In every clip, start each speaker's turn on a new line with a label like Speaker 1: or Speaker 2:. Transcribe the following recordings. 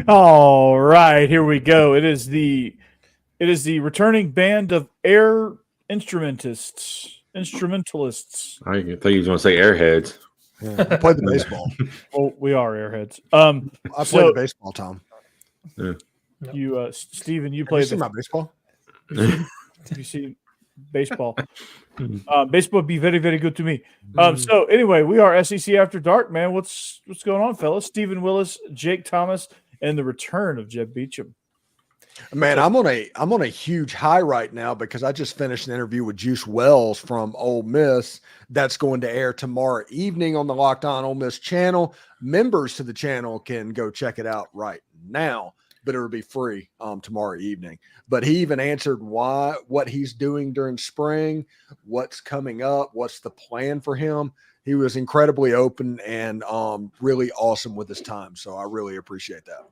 Speaker 1: All right, here we go. It is the returning band of air instrumentalists.
Speaker 2: I think he was going to say airheads.
Speaker 3: Yeah, I played the baseball.
Speaker 1: Well, we are airheads.
Speaker 3: I played the baseball, Tom.
Speaker 2: Yeah.
Speaker 1: You, Steven, you
Speaker 3: Have
Speaker 1: played
Speaker 3: you seen my baseball?
Speaker 1: You see baseball. Baseball be very, very good to me. So anyway, we are SEC After Dark, man. What's going on, fellas? Stephen Willis, Jake Thomas, and the return of Jeb Beecham.
Speaker 3: Man, I'm on a huge high right now because I just finished an interview with Juice Wells from Ole Miss. That's going to air tomorrow evening on the Locked On Ole Miss channel. Members to the channel can go check it out right now, but it'll be free tomorrow evening. But he even answered what he's doing during spring, what's coming up, what's the plan for him. He was incredibly open and really awesome with his time. So I really appreciate that.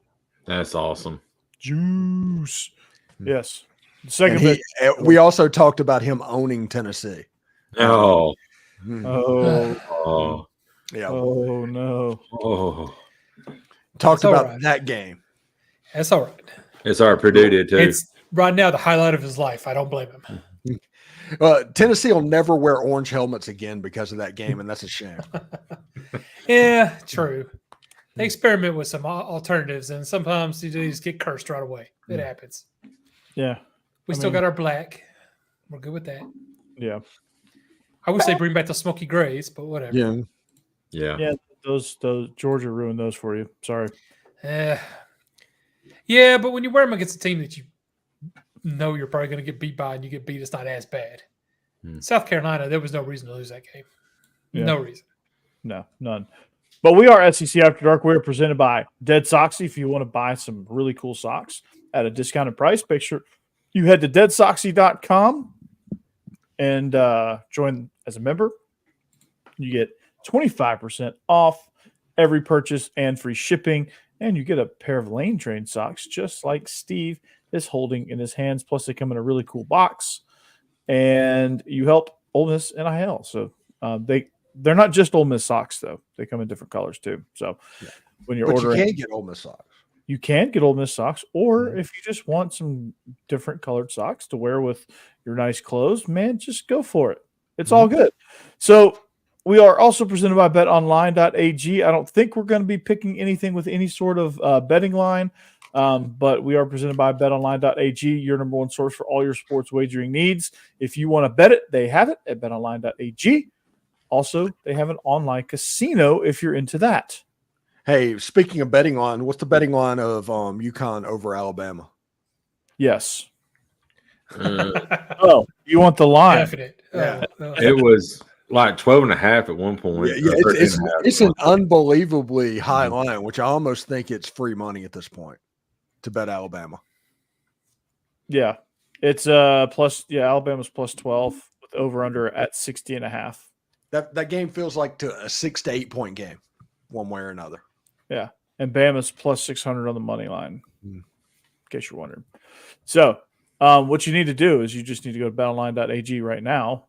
Speaker 2: That's awesome.
Speaker 1: Juice. Yes. Second bit.
Speaker 3: We also talked about him owning Tennessee.
Speaker 2: Oh.
Speaker 1: Oh.
Speaker 3: Yeah.
Speaker 1: Oh, no.
Speaker 2: Oh.
Speaker 3: Talked about that game.
Speaker 4: That's all right.
Speaker 2: It's our Purdue did too.
Speaker 4: It's right now the highlight of his life. I don't blame him.
Speaker 3: Tennessee will never wear orange helmets again because of that game, and that's a shame.
Speaker 4: Yeah, true. They experiment with some alternatives, and sometimes you just get cursed right away. It happens.
Speaker 1: Yeah.
Speaker 4: We still got our black. We're good with that.
Speaker 1: Yeah.
Speaker 4: I wish they bring back the smoky grays, but whatever.
Speaker 3: Yeah.
Speaker 1: Yeah. Those Georgia ruined those for you. Sorry.
Speaker 4: Yeah, but when you wear them against a team that you know you're probably going to get beat by and you get beat, it's not as bad. South Carolina, there was no reason to lose that game.
Speaker 1: Yeah.
Speaker 4: No reason.
Speaker 1: No, none. But we are SEC After Dark. We are presented by DeadSoxy. If you want to buy some really cool socks at a discounted price, make sure you head to DeadSoxy.com and join as a member. You get 25% off every purchase and free shipping, and you get a pair of Lane Train socks just like Steve is holding in his hands. Plus, they come in a really cool box, and you help Ole Miss NIL. So they're not just Ole Miss socks, though. They come in different colors, too. So when you're ordering,
Speaker 3: you can get Ole Miss socks.
Speaker 1: You can get Ole Miss socks, or if you just want some different colored socks to wear with your nice clothes, man, just go for it. It's all good. So we are also presented by betonline.ag. I don't think we're going to be picking anything with any sort of betting line, but we are presented by betonline.ag, your number one source for all your sports wagering needs. If you want to bet it, they have it at betonline.ag. Also, they have an online casino if you're into that.
Speaker 3: Hey, speaking of betting line, what's the betting line of UConn over Alabama?
Speaker 1: Yes. Oh, you want the line?
Speaker 4: Definite.
Speaker 3: Yeah.
Speaker 2: It was like 12.5 at one point.
Speaker 3: Yeah, it's an unbelievably high line, which I almost think it's free money at this point to bet Alabama.
Speaker 1: Yeah. It's Alabama's plus 12 with over under at 60.5.
Speaker 3: That game feels like a 6 to 8 point game, one way or another.
Speaker 1: Yeah, and Bama's plus 600 on the money line, in case you're wondering. So, what you need to do is you just need to go to betonline.ag right now,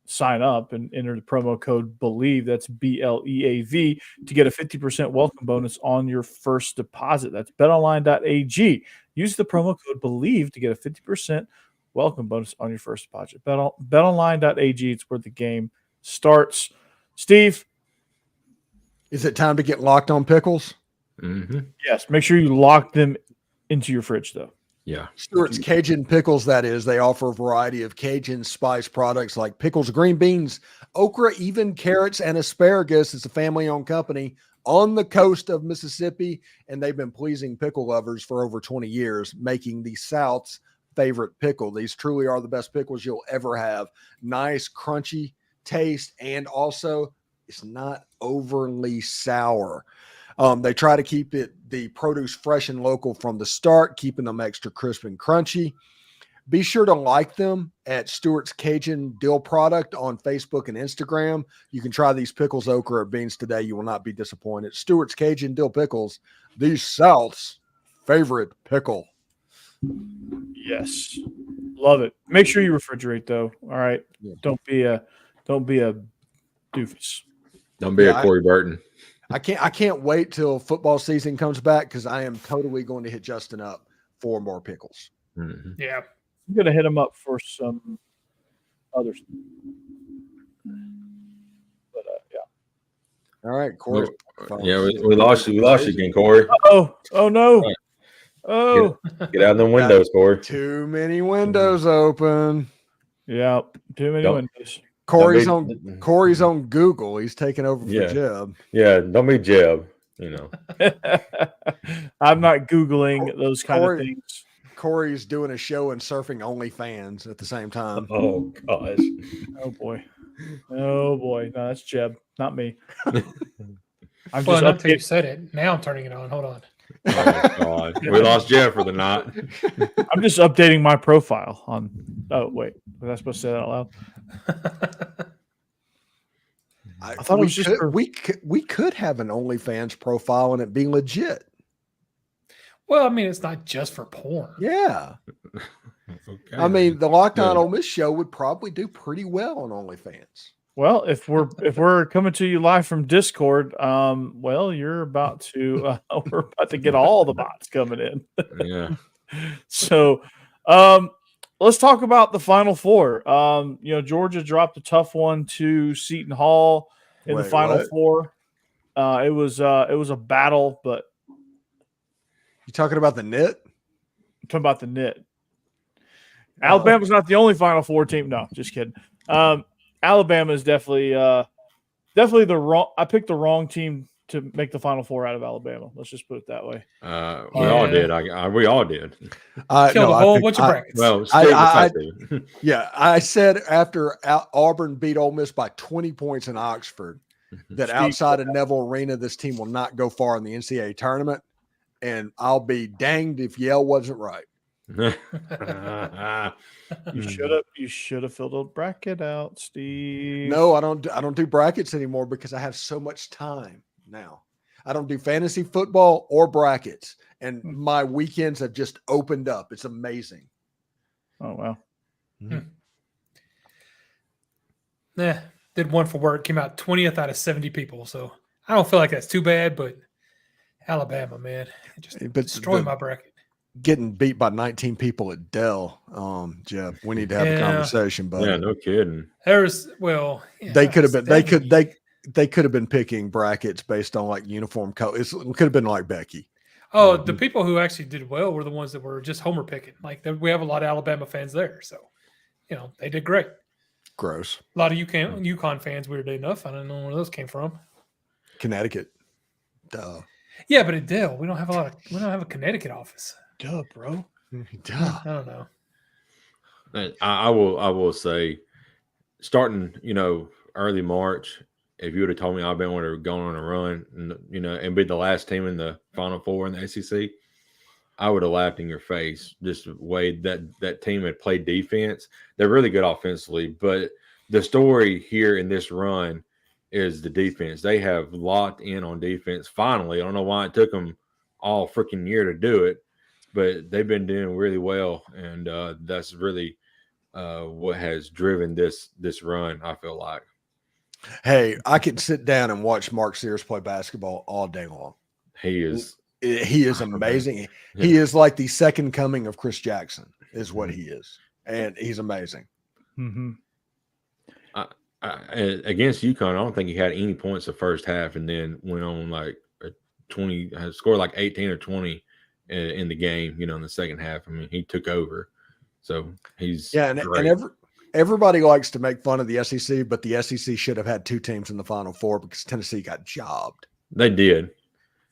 Speaker 1: sign up, and enter the promo code Bleav. That's BLEAV to get a 50% welcome bonus on your first deposit. That's betonline.ag. Use the promo code Bleav to get a 50% welcome bonus on your first deposit. Betonline.ag. It's where the game starts. Steve,
Speaker 3: is it time to get locked on pickles?
Speaker 2: Mm-hmm.
Speaker 1: Yes. Make sure you lock them into your fridge, though.
Speaker 2: Yeah.
Speaker 3: Stewart's Cajun Pickles, that is. They offer a variety of Cajun spice products like pickles, green beans, okra, even carrots, and asparagus. It's a family-owned company on the coast of Mississippi, and they've been pleasing pickle lovers for over 20 years, making the South's favorite pickle. These truly are the best pickles you'll ever have. Nice, crunchy taste, and also it's not overly sour. They try to keep the produce fresh and local from the start, keeping them extra crisp and crunchy. Be sure to like them at Stewart's Cajun Dill Product on Facebook and Instagram. You can try these pickles, okra, or beans today. You will not be disappointed. Stewart's Cajun Dill Pickles, the South's favorite pickle.
Speaker 1: Yes. Love it. Make sure you refrigerate, though. All right. Yeah. Don't be a doofus.
Speaker 2: Don't be a Corey Burton.
Speaker 3: I can't wait till football season comes back because I am totally going to hit Justin up for more pickles.
Speaker 2: Mhm.
Speaker 4: Yeah.
Speaker 1: I'm gonna hit him up for some others. But yeah.
Speaker 3: All right, Corey.
Speaker 2: Yeah, we lost you. We lost you again, Corey.
Speaker 1: Oh no. Oh
Speaker 2: Get out of the windows, Corey.
Speaker 3: Too many windows open.
Speaker 1: yeah. Too many
Speaker 2: Don't-
Speaker 1: windows.
Speaker 3: Corey's
Speaker 2: Don't be-
Speaker 3: on Corey's on Google. He's taking over for
Speaker 2: Yeah.
Speaker 3: Jeb.
Speaker 2: Yeah, don't be Jeb. You know.
Speaker 1: I'm not Googling those kind
Speaker 3: Corey-
Speaker 1: of things.
Speaker 3: Corey's doing a show and surfing OnlyFans at the same time.
Speaker 2: Oh gosh.
Speaker 1: Oh boy. Oh boy. No, that's Jeb, not me. I'm
Speaker 4: Well,
Speaker 1: just
Speaker 4: not until you
Speaker 1: updating.
Speaker 4: said it. Now I'm turning it on. Hold on.
Speaker 2: Oh God. We lost Jeb for the night.
Speaker 1: I'm just updating my profile on. Oh wait, was I supposed to say that out loud?
Speaker 3: I
Speaker 1: thought it
Speaker 3: we
Speaker 1: was just
Speaker 3: could,
Speaker 1: for-
Speaker 3: we could have an OnlyFans profile and it be legit.
Speaker 4: Well, I mean, it's not just for porn.
Speaker 3: Yeah.
Speaker 2: Okay.
Speaker 3: I mean, the Lockdown
Speaker 2: Yeah.
Speaker 3: Ole Miss show would probably do pretty well on OnlyFans.
Speaker 1: Well, if we're coming to you live from Discord, well, you're about to we're about to get all the bots coming in.
Speaker 2: yeah.
Speaker 1: So, let's talk about the Final Four. Georgia dropped a tough one to Seton Hall in the
Speaker 3: Wait,
Speaker 1: Final
Speaker 3: what?
Speaker 1: Four. It was a battle, but
Speaker 3: You talking about the knit?
Speaker 1: I'm talking about the knit. Alabama's not the only Final Four team. No, just kidding. Alabama is definitely the wrong. I picked the wrong team to make the Final Four out of Alabama. Let's just put it that way.
Speaker 2: We all did. We all did.
Speaker 4: Killed a whole bunch of brackets.
Speaker 2: Well,
Speaker 3: I-
Speaker 2: Steve,
Speaker 3: Yeah, I said after Auburn beat Ole Miss by 20 points in Oxford that
Speaker 1: Steve-
Speaker 3: outside of Neville Arena, this team will not go far in the NCAA tournament. And I'll be danged if Yale wasn't right.
Speaker 1: You should have filled a bracket out, Steve.
Speaker 3: No, I don't do brackets anymore because I have so much time now. I don't do fantasy football or brackets. And my weekends have just opened up. It's amazing.
Speaker 1: Oh wow.
Speaker 4: Yeah, did one for work. Came out 20th out of 70 people. So I don't feel like that's too bad, but Alabama, man, it just
Speaker 3: But
Speaker 4: destroyed my bracket.
Speaker 3: getting beat by 19 people at Dell, Jeff, we need to have a
Speaker 4: Yeah.
Speaker 3: conversation, but
Speaker 2: yeah, no kidding.
Speaker 4: There's
Speaker 3: they could have been they could have been picking brackets based on like uniform color. It could have been like Becky.
Speaker 4: Oh, the people who actually did well were the ones that were just homer picking. Like we have a lot of Alabama fans there, so they did great.
Speaker 3: Gross.
Speaker 4: A lot of UConn fans, weirdly enough. I don't know where those came from.
Speaker 3: Connecticut. Duh.
Speaker 4: Yeah, but at Dell, we don't have a Connecticut office.
Speaker 1: Duh, bro.
Speaker 3: Duh.
Speaker 4: I don't know.
Speaker 2: I will say, starting early March, if you would have told me Alabama would have gone on a run and be the last team in the Final Four in the SEC, I would have laughed in your face. Just the way that team had played defense. They're really good offensively, but the story here in this run is the defense. They have locked in on defense. Finally, I don't know why it took them all freaking year to do it, but they've been doing really well, and that's really what has driven this run, I feel like.
Speaker 3: Hey, I could sit down and watch Mark Sears play basketball all day long.
Speaker 2: He is
Speaker 3: amazing. He is like the second coming of Chris Jackson is what he is. And he's amazing.
Speaker 1: Mm-hmm.
Speaker 2: Against UConn, I don't think he had any points the first half, and then went on like a 20, scored like 18 or 20 in the game. In the second half. I mean, he took over, so he's
Speaker 3: and
Speaker 2: great.
Speaker 3: everybody likes to make fun of the SEC, but the SEC should have had two teams in the Final Four because Tennessee got jobbed.
Speaker 2: They did.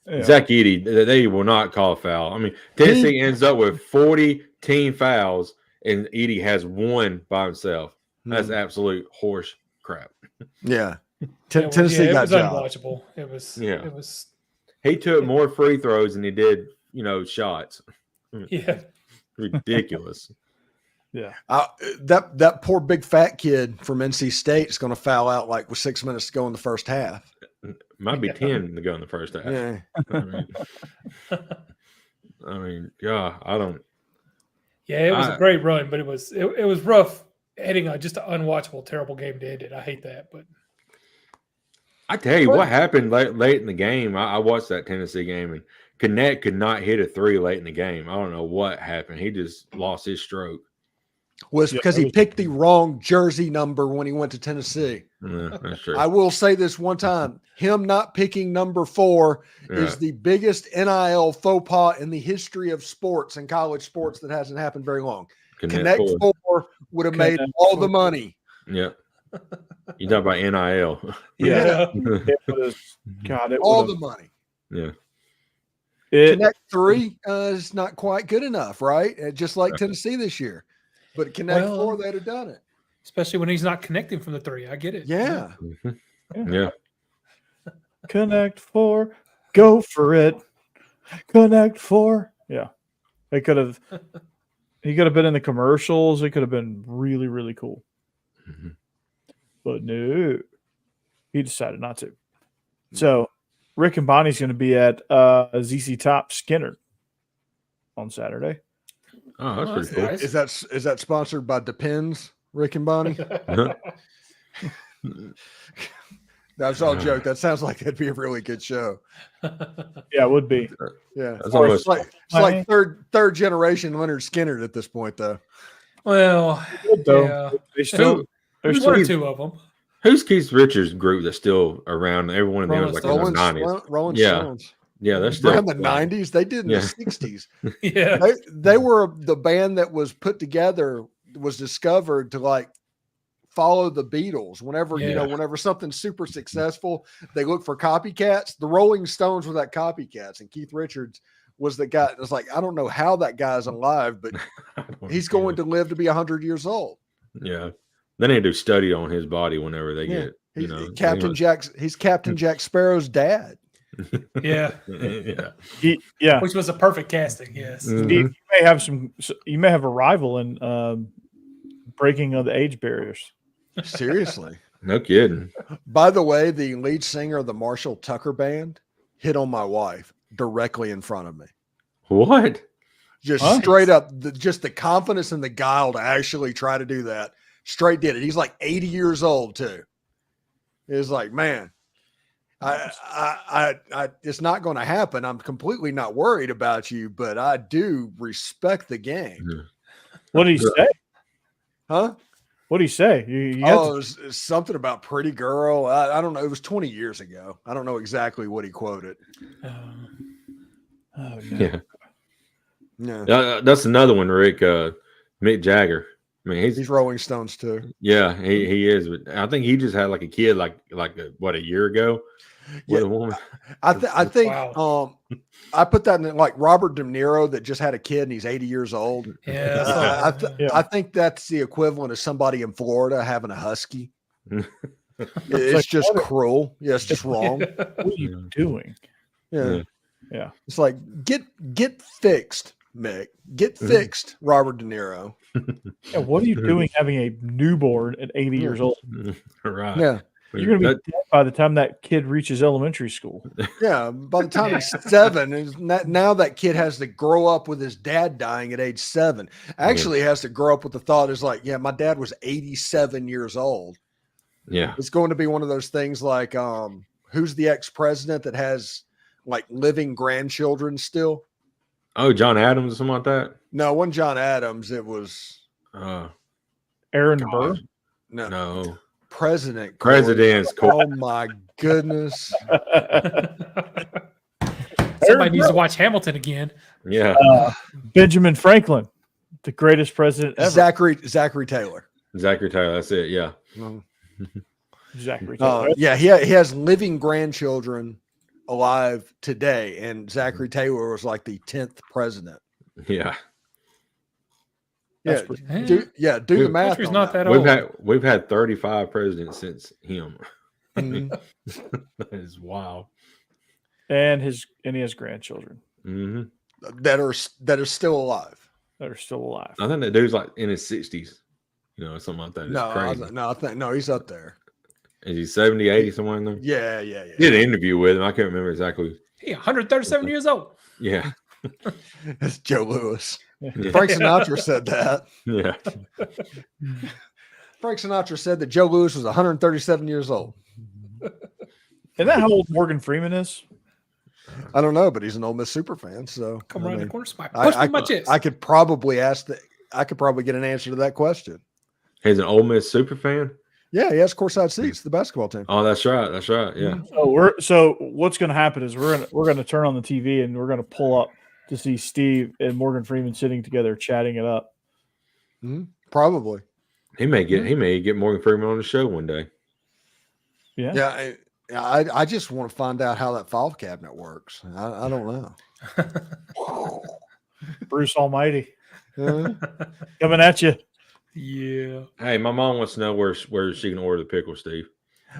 Speaker 1: Yeah.
Speaker 2: Zach Edey, they will not call a foul. I mean, Tennessee ends up with 40 team fouls, and Edey has one by himself. That's absolute horse crap.
Speaker 3: Yeah.
Speaker 4: Tennessee
Speaker 3: got
Speaker 4: it was
Speaker 3: jobbed.
Speaker 4: unwatchable. It was.
Speaker 2: Yeah.
Speaker 4: It was.
Speaker 2: He took more free throws than he did, shots.
Speaker 4: Yeah.
Speaker 2: Ridiculous.
Speaker 1: Yeah.
Speaker 3: That poor big fat kid from NC State is going to foul out like with 6 minutes to go in the first half.
Speaker 2: Might be 10 to go in the first half.
Speaker 3: Yeah.
Speaker 2: I mean, yeah, I don't.
Speaker 4: Yeah, it was a great run, but it was rough heading on just an unwatchable, terrible game to end it. I hate that, but
Speaker 2: I tell you what happened late in the game. I watched that Tennessee game, and Connect could not hit a 3 late in the game. I don't know what happened. He just lost his stroke.
Speaker 3: Was because he picked the wrong jersey number when he went to Tennessee.
Speaker 2: Yeah, that's true.
Speaker 3: I will say this one time: him not picking number 4 is the biggest NIL faux pas in the history of sports and college sports that hasn't happened very long. Connect 4 would have made all the money.
Speaker 2: Yeah. You talk about NIL.
Speaker 1: Yeah. It was, God,
Speaker 3: all the money.
Speaker 2: Yeah.
Speaker 3: Connect 3 is not quite good enough, right? Just like Tennessee this year. But Connect 4, they'd have done it.
Speaker 4: Especially when he's not connecting from the 3. I get it.
Speaker 3: Yeah.
Speaker 2: Yeah.
Speaker 1: Connect 4, go for it. Connect 4. Yeah. He could have been in the commercials. It could have been really, really cool.
Speaker 2: Mm-hmm.
Speaker 1: But no, he decided not to. So Rick and Bonnie's going to be at ZC Top Skinner on Saturday.
Speaker 2: Oh, that's pretty cool.
Speaker 4: Nice.
Speaker 3: Is that sponsored by Depends, Rick and Bonnie? That's all joke. That sounds like that'd be a really good show.
Speaker 1: Yeah, it would be.
Speaker 3: Yeah,
Speaker 2: That's
Speaker 3: it's like third generation Leonard Skinner at this point, though.
Speaker 4: Well, yeah.
Speaker 1: They still.
Speaker 4: There's one or two of them.
Speaker 2: Who's Keith Richards' group that's still around? Everyone of them was like in the 90s.
Speaker 3: Rolling
Speaker 2: Yeah.
Speaker 3: Stones.
Speaker 2: Yeah, they're still
Speaker 3: in the 90s. They did in the 60s.
Speaker 4: Yeah.
Speaker 3: They were the band that was put together, was discovered to like follow the Beatles. Whenever something's super successful, they look for copycats. The Rolling Stones were that copycats, and Keith Richards was the guy. It was like, I don't know how that guy's alive, but he's going to live to be 100 years old.
Speaker 2: Yeah. They need to study on his body whenever they get,
Speaker 3: he's Captain Jack Sparrow's dad.
Speaker 4: Yeah.
Speaker 2: Yeah.
Speaker 4: Which was a perfect casting. Yes.
Speaker 2: Mm-hmm.
Speaker 1: You may have a rival in breaking of the age barriers.
Speaker 3: Seriously.
Speaker 2: No kidding.
Speaker 3: By the way, the lead singer of the Marshall Tucker Band hit on my wife directly in front of me.
Speaker 2: What?
Speaker 3: Just straight up, just the confidence and the guile to actually try to do that. Straight did it. He's like 80 years old too. It's like, man, I it's not going to happen. I'm completely not worried about you, but I do respect the game.
Speaker 1: What did he say?
Speaker 3: Huh?
Speaker 1: What did he say?
Speaker 3: It was something about pretty girl. I don't know. It was 20 years ago. I don't know exactly what he quoted.
Speaker 1: Oh,
Speaker 2: yeah.
Speaker 3: Yeah.
Speaker 2: That's another one, Rick. Mick Jagger. I mean, he's
Speaker 3: Rolling Stones too.
Speaker 2: Yeah, he is. But I think he just had like a kid, like a year ago with a woman.
Speaker 3: I think
Speaker 4: wow.
Speaker 3: I put that in like Robert De Niro that just had a kid and he's 80 years old.
Speaker 4: Yeah,
Speaker 3: I think that's the equivalent of somebody in Florida having a husky. It's just cruel. Yeah, it's just wrong.
Speaker 1: What are you doing?
Speaker 3: Yeah. It's like get fixed, Mick. Get fixed, Robert De Niro.
Speaker 1: Yeah, what are you doing having a newborn at 80 years old?
Speaker 2: Right.
Speaker 3: Yeah.
Speaker 1: You're going to be dead by the time that kid reaches elementary school.
Speaker 3: Yeah. By the time he's 7, now that kid has to grow up with his dad dying at age 7. Actually, has to grow up with the thought is like, yeah, my dad was 87 years old.
Speaker 2: Yeah.
Speaker 3: It's going to be one of those things like, who's the ex-president that has like living grandchildren still?
Speaker 2: Oh, John Adams or something like that?
Speaker 3: No, it wasn't John Adams. It was
Speaker 1: Aaron Burr.
Speaker 2: No.
Speaker 3: President's
Speaker 2: Corey.
Speaker 3: Oh my goodness.
Speaker 4: Somebody needs to watch Hamilton again.
Speaker 2: Yeah.
Speaker 1: Benjamin Franklin, the greatest president ever.
Speaker 3: Zachary Taylor.
Speaker 2: Zachary Taylor, that's it. Yeah.
Speaker 1: Zachary Taylor.
Speaker 3: Yeah, he has living grandchildren alive today, and Zachary Taylor was like the 10th president.
Speaker 2: Yeah.
Speaker 3: Do the math.
Speaker 4: Country's not that old.
Speaker 2: We've had 35 presidents since him.
Speaker 3: Mm-hmm.
Speaker 2: That is wild.
Speaker 1: And he has grandchildren
Speaker 3: that are still alive.
Speaker 2: I think that dude's like in his 60s, something like that.
Speaker 3: No, he's up there.
Speaker 2: Is he 70, 80, somewhere in there?
Speaker 3: Yeah.
Speaker 2: Did an interview with him. I can't remember exactly.
Speaker 4: He 137 years old.
Speaker 2: Yeah.
Speaker 3: That's Joe Louis.
Speaker 2: Yeah.
Speaker 3: Frank Sinatra said that.
Speaker 2: Yeah.
Speaker 3: Frank Sinatra said that Joe Louis was 137 years old.
Speaker 1: Isn't that how old Morgan Freeman is?
Speaker 3: I don't know, but he's an Ole Miss super fan. So
Speaker 4: Come around the corner, spike. Push me in my chest.
Speaker 3: I could probably I could probably get an answer to that question.
Speaker 2: He's an Ole Miss super fan.
Speaker 3: Yeah, he has courtside seats. The basketball team.
Speaker 2: Oh, that's right. That's right. Yeah.
Speaker 1: So what's going to happen is we're going to turn on the TV and we're going to pull up to see Steve and Morgan Freeman sitting together chatting it up.
Speaker 3: Probably.
Speaker 2: He may get Morgan Freeman on the show one day.
Speaker 1: Yeah.
Speaker 3: Yeah. I just want to find out how that file cabinet works. I don't know.
Speaker 1: Bruce Almighty coming at you.
Speaker 4: Yeah.
Speaker 2: Hey, my mom wants to know where she can order the pickle, Steve.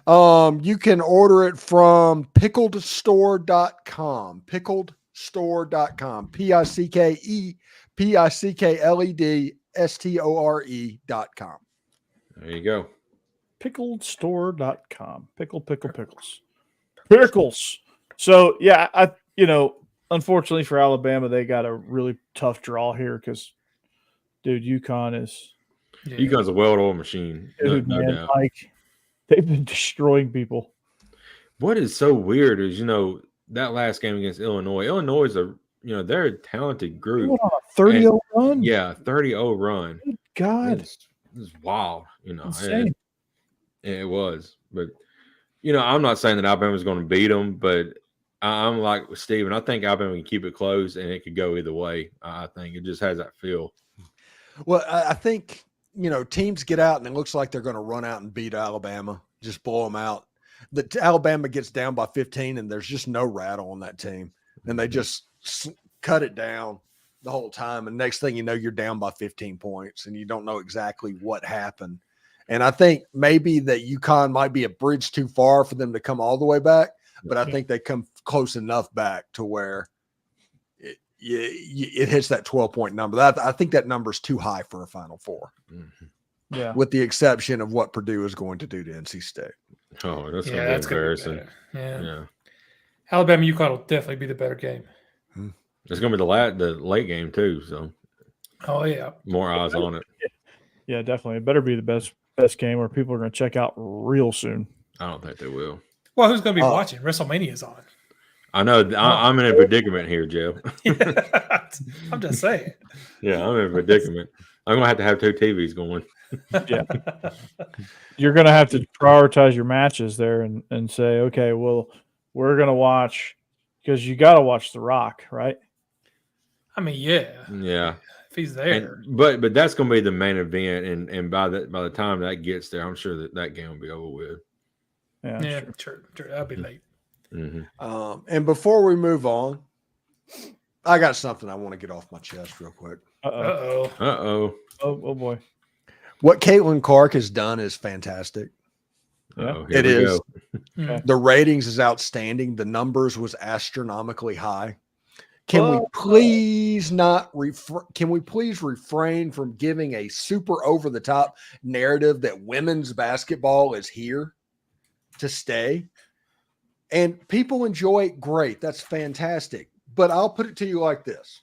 Speaker 3: You can order it from pickledstore.com. Pickledstore.com. pickledstore.com.
Speaker 2: There you go.
Speaker 1: Pickledstore.com. Pickles. So yeah, unfortunately for Alabama, they got a really tough draw here because, dude, UConn is.
Speaker 2: Yeah. UConn's a well-oiled machine.
Speaker 1: Dude, no doubt. Like, they've been destroying people.
Speaker 2: What is so weird is, that last game against Illinois. Illinois is they're a talented group.
Speaker 1: What, a 30-0 run?
Speaker 2: Yeah, 30-0 run.
Speaker 1: Good God.
Speaker 2: It was wild.
Speaker 1: Insane.
Speaker 2: It was. But, I'm not saying that Alabama's going to beat them, but I'm like with Steven. I think Alabama can keep it close, and it could go either way. I think it just has that feel.
Speaker 3: Well, I think – teams get out and it looks like they're going to run out and beat Alabama, just blow them out. Alabama gets down by 15 and there's just no rattle on that team. And they just cut it down the whole time. And next thing you know, you're down by 15 points and you don't know exactly what happened. And I think maybe that UConn might be a bridge too far for them to come all the way back, but I think they come close enough back to where it hits that 12-point number. I think that number is too high for a Final Four.
Speaker 2: Mm-hmm.
Speaker 1: Yeah,
Speaker 3: with the exception of what Purdue is going to do to NC State.
Speaker 2: Oh, that's going to be embarrassing.
Speaker 4: Yeah. Alabama UConn will definitely be the better game.
Speaker 2: It's going to be the late game too. So, more eyes on it.
Speaker 1: Yeah, definitely. It better be the best game where people are going to check out real soon.
Speaker 2: I don't think they will.
Speaker 4: Well, who's going to be watching? WrestleMania's on.
Speaker 2: I know. I'm in a predicament here, Jeb.
Speaker 4: I'm just saying.
Speaker 2: Yeah, I'm in a predicament. I'm going to have 2 TVs going.
Speaker 1: Yeah. You're going to have to prioritize your matches there and say, okay, well, we're going to watch because you got to watch The Rock, right?
Speaker 4: I mean, yeah.
Speaker 2: Yeah.
Speaker 4: If he's there.
Speaker 2: But that's going to be the main event. And by the time that gets there, I'm sure that game will be over with.
Speaker 1: Yeah,
Speaker 4: sure. That'll be late.
Speaker 2: Mm-hmm.
Speaker 3: And before we move on, I got something I want to get off my chest real quick.
Speaker 1: Oh boy.
Speaker 3: What Caitlin Clark has done is fantastic. It is. The ratings is outstanding. The numbers was astronomically high. Can we please refrain from giving a super over the top narrative that women's basketball is here to stay? And people enjoy it, great. That's fantastic. But I'll put it to you like this.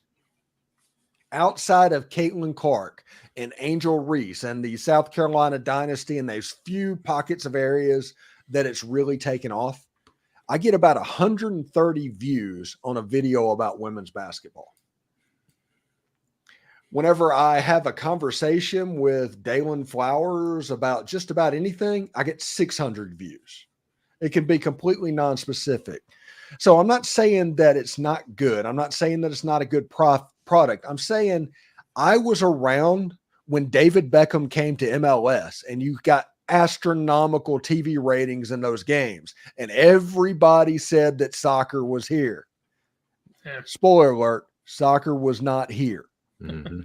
Speaker 3: Outside of Caitlin Clark and Angel Reese and the South Carolina dynasty and those few pockets of areas that it's really taken off, I get about 130 views on a video about women's basketball. Whenever I have a conversation with Dalen Flowers about just about anything, I get 600 views. It can be completely non-specific. So I'm not saying that it's not good. I'm not saying that it's not a good product. I'm saying I was around when David Beckham came to MLS and you got astronomical TV ratings in those games. And everybody said that soccer was here. Yeah. Spoiler alert, soccer was not here.
Speaker 2: Mm-hmm.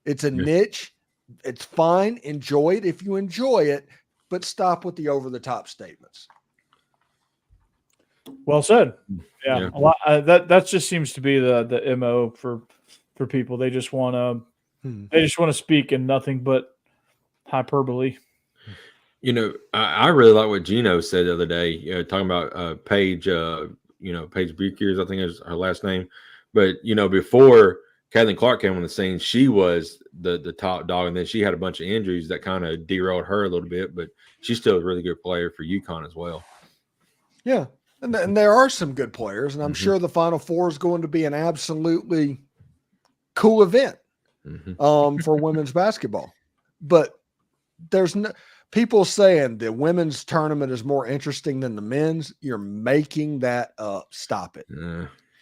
Speaker 3: It's a niche. It's fine. Enjoy it if you enjoy it. But stop with the over-the-top statements.
Speaker 1: Well said. Yeah. A lot, that just seems to be the MO for people. They just want to speak in nothing but hyperbole.
Speaker 2: I really like what Gino said the other day. Talking about Paige. Paige Bukiers, I think is her last name. But before Caitlin Clark came on the scene, she was the top dog, and then she had a bunch of injuries that kind of derailed her a little bit, but she's still a really good player for UConn as well.
Speaker 3: Yeah. And there are some good players, and I'm
Speaker 2: Mm-hmm.
Speaker 3: sure the Final Four is going to be an absolutely cool event for women's basketball. But there's no people saying the women's tournament is more interesting than the men's. You're making that up. Stop it.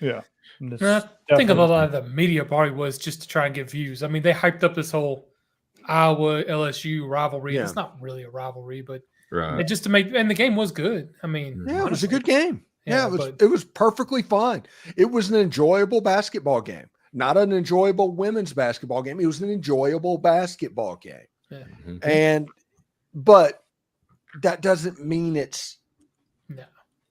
Speaker 1: Yeah.
Speaker 4: I think a lot of the media probably was just to try and get views. I mean, they hyped up this whole Iowa LSU rivalry.
Speaker 3: Yeah.
Speaker 4: It's not really a rivalry, but
Speaker 2: Right.
Speaker 4: just to make, and the game was good. I mean,
Speaker 3: Yeah, it was a
Speaker 4: honestly.
Speaker 3: good game. Yeah,
Speaker 4: Yeah,
Speaker 3: it was perfectly fine. It was an enjoyable basketball game, not an enjoyable women's basketball game. It was an enjoyable basketball game.
Speaker 4: Yeah.
Speaker 3: But that doesn't mean it's
Speaker 4: No.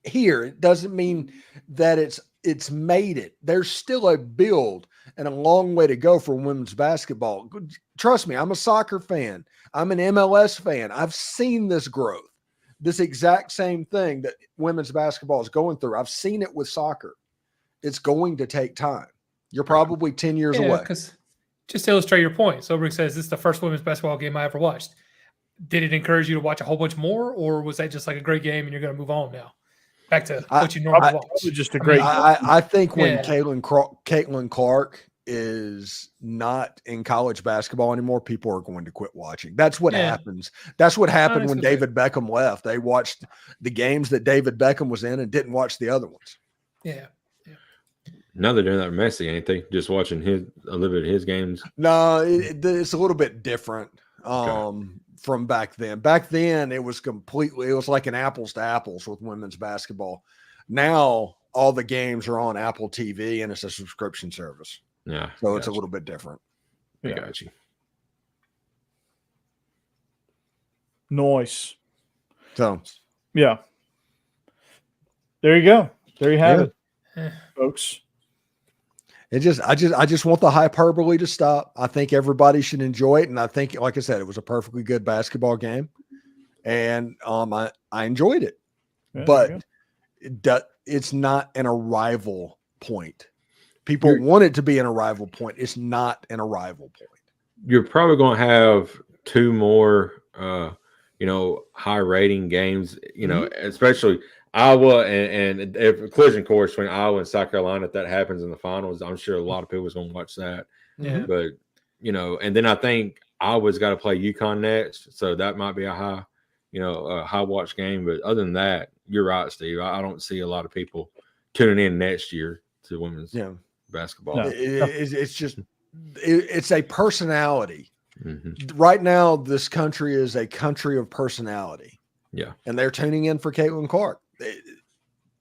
Speaker 3: here. It doesn't mean that it's made it. There's still a build and a long way to go for women's basketball. Trust me, I'm a soccer fan. I'm an MLS fan. I've seen this growth. This exact same thing that women's basketball is going through. I've seen it with soccer. It's going to take time. You're probably 10 years away.
Speaker 4: Because just to illustrate your point, Sobering says this is the first women's basketball game I ever watched. Did it encourage you to watch a whole bunch more, or was that just like a great game and you're going to move on now? Back to what you normally watch.
Speaker 1: Just a great.
Speaker 3: I think when
Speaker 4: Yeah.
Speaker 3: Caitlin Clark is not in college basketball anymore, people are going to quit watching. That's what happens. That's what happened when David Beckham left. They watched the games that David Beckham was in and didn't watch the other ones.
Speaker 4: Yeah.
Speaker 2: Now they're doing that with Messi, ain't they? Just watching a little bit of his games.
Speaker 3: No, it's a little bit different from back then. Back then, it was like an apples to apples with women's basketball. Now, all the games are on Apple TV and it's a subscription service.
Speaker 2: Yeah.
Speaker 3: So it's a little bit different.
Speaker 2: I got you.
Speaker 1: Nice.
Speaker 3: So,
Speaker 1: yeah. There you go. There you have
Speaker 4: Yeah.
Speaker 1: it, folks.
Speaker 3: I just want the hyperbole to stop. I think everybody should enjoy it, and I think, like I said, it was a perfectly good basketball game, and I enjoyed it.
Speaker 1: Yeah,
Speaker 3: But it's not an arrival point. People want it to be an arrival point. It's not an arrival point.
Speaker 2: You're probably going to have two more, high rating games. Especially Iowa and if a collision course between Iowa and South Carolina, if that happens in the finals, I'm sure a lot of people is going to watch that.
Speaker 4: Yeah.
Speaker 2: But and then I think Iowa's got to play UConn next, so that might be a high watch game. But other than that, you're right, Steve. I don't see a lot of people tuning in next year to women's basketball.
Speaker 1: No.
Speaker 3: It's a personality.
Speaker 2: Mm-hmm.
Speaker 3: Right now, this country is a country of personality.
Speaker 2: Yeah.
Speaker 3: And they're tuning in for Caitlin Clark.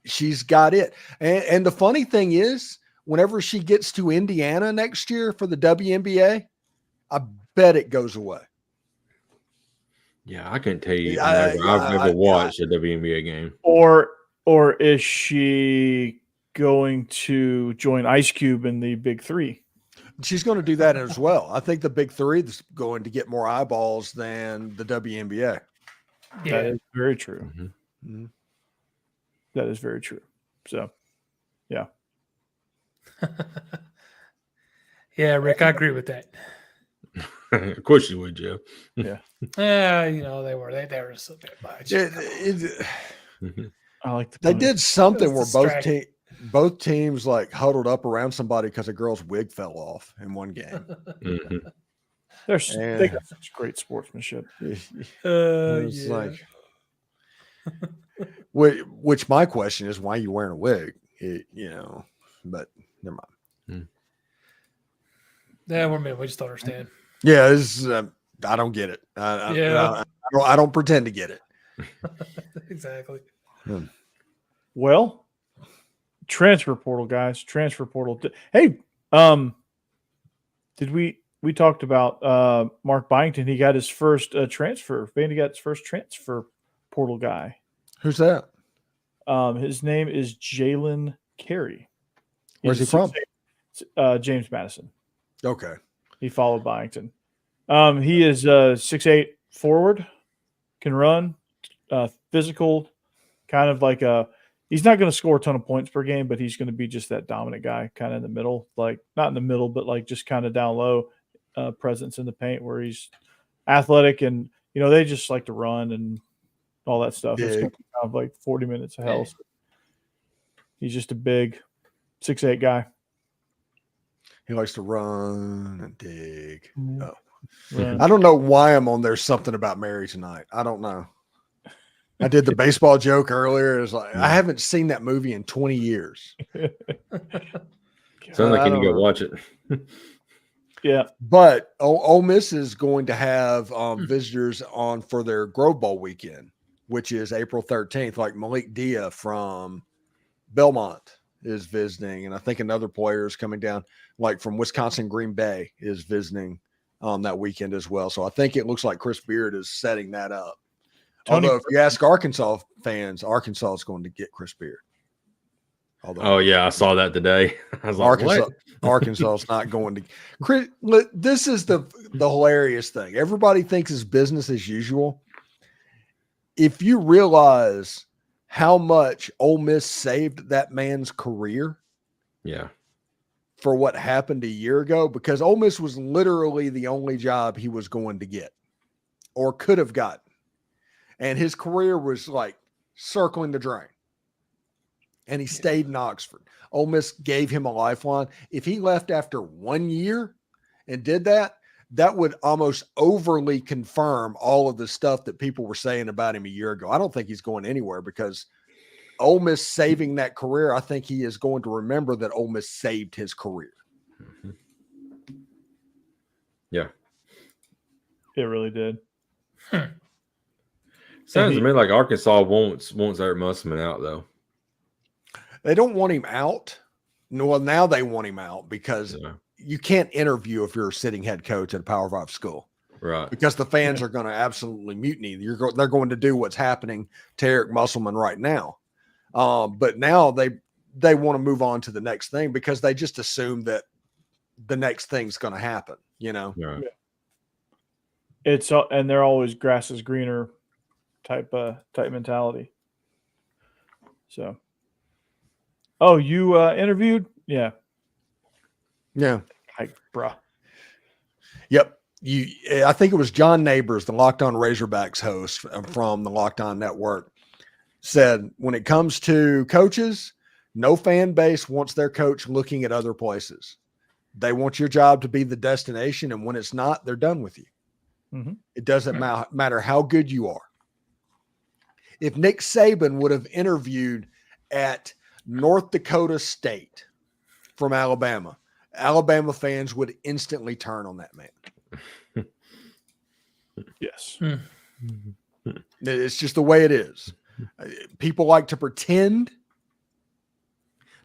Speaker 3: She's got it. And the funny thing is, whenever she gets to Indiana next year for the WNBA, I bet it goes away.
Speaker 2: Yeah, I can tell you. I've never watched a WNBA game.
Speaker 1: Or is she going to join Ice Cube in the Big Three?
Speaker 3: She's going to do that as well. I think the Big Three is going to get more eyeballs than the WNBA.
Speaker 4: Yeah.
Speaker 1: That is very true.
Speaker 2: Mm-hmm.
Speaker 3: Mm-hmm.
Speaker 1: That is very true. So, yeah.
Speaker 4: Yeah, Rick, I agree with that.
Speaker 2: Of course you would, Joe.
Speaker 1: Yeah.
Speaker 4: They were just a bit much.
Speaker 1: I like the
Speaker 3: They did something where
Speaker 4: distracting.
Speaker 3: both teams like huddled up around somebody because a girl's wig fell off in one game.
Speaker 2: Mm-hmm.
Speaker 1: They got such great sportsmanship.
Speaker 3: It's like, which my question is, why are you wearing a wig? But never mind.
Speaker 4: Yeah, we're mid. We just don't understand.
Speaker 3: Yeah, I don't get it. I don't pretend to get it.
Speaker 4: Exactly.
Speaker 1: Well, transfer portal, guys. Transfer portal. Hey, did we talked about Mark Byington? He got his first transfer. Vandy got his first transfer portal guy.
Speaker 3: Who's that?
Speaker 1: His name is Jalen Carey.
Speaker 3: Where's he from?
Speaker 1: James Madison.
Speaker 3: Okay.
Speaker 1: He followed Byington. He is 6'8" forward, can run, physical, kind of like he's not going to score a ton of points per game, but he's going to be just that dominant guy, kind of in the middle, like not in the middle, but like just kind of down low, presence in the paint where he's athletic and, they just like to run and all that stuff. It's
Speaker 3: Big.
Speaker 1: going to be kind of like 40 minutes of hell.
Speaker 2: Yeah.
Speaker 1: So he's just a big 6'8" guy.
Speaker 3: He likes to run and dig.
Speaker 1: Mhm.
Speaker 3: Oh.
Speaker 1: Run.
Speaker 3: I don't know why I'm on there something about Mary tonight. I don't know. I did the baseball joke earlier. It's like I haven't seen that movie in 20 years.
Speaker 2: Sounds like
Speaker 3: I
Speaker 2: you need
Speaker 3: don't
Speaker 2: to go
Speaker 3: know.
Speaker 2: watch it.
Speaker 1: Yeah.
Speaker 3: But Ole Miss is going to have visitors on for their Grove Bowl weekend, which is April 13th. Like Malik Dia from Belmont is visiting, and I think another player is coming down, like from Wisconsin Green Bay is visiting on that weekend as well. So I think it looks like Chris Beard is setting that up.
Speaker 1: Tony-
Speaker 3: Although if you ask Arkansas fans, Arkansas is going to get Chris Beard. Although
Speaker 2: Oh yeah, I saw that today. I was like,
Speaker 3: Arkansas,
Speaker 2: what?
Speaker 3: Arkansas is not going to. Chris, this is the hilarious thing. Everybody thinks it's business as usual. If you realize how much Ole Miss saved that man's career
Speaker 2: Yeah.
Speaker 3: for what happened a year ago, because Ole Miss was literally the only job he was going to get or could have gotten. And his career was like circling the drain. And he stayed in Oxford. Ole Miss gave him a lifeline. If he left after 1 year and did that, that would almost overly confirm all of the stuff that people were saying about him a year ago. I don't think he's going anywhere because Ole Miss saving that career, I think he is going to remember that Ole Miss saved his career.
Speaker 2: Yeah.
Speaker 1: It really did.
Speaker 2: Sounds to me like Arkansas wants Eric Musselman out though.
Speaker 3: They don't want him out. Well, now they want him out because
Speaker 2: Yeah.
Speaker 3: you can't interview if you're a sitting head coach at a Power 5 school.
Speaker 2: Right.
Speaker 3: Because the fans are going to absolutely mutiny. They're going to do what's happening to Eric Musselman right now. But now they want to move on to the next thing because they just assume that the next thing's going to happen, you know?
Speaker 2: Right.
Speaker 1: It's and they're always grass is greener type mentality. So, oh, you interviewed? Yeah.
Speaker 3: Yeah.
Speaker 1: Like, bruh.
Speaker 3: Yep. I think it was John Neighbors, the Locked On Razorbacks host from the Locked On Network, said when it comes to coaches, no fan base wants their coach looking at other places. They want your job to be the destination, and when it's not, they're done with you.
Speaker 1: Mm-hmm.
Speaker 3: It doesn't matter how good you are. If Nick Saban would have interviewed at North Dakota State from Alabama, Alabama fans would instantly turn on that man.
Speaker 1: Yes.
Speaker 3: It's just the way it is. People like to pretend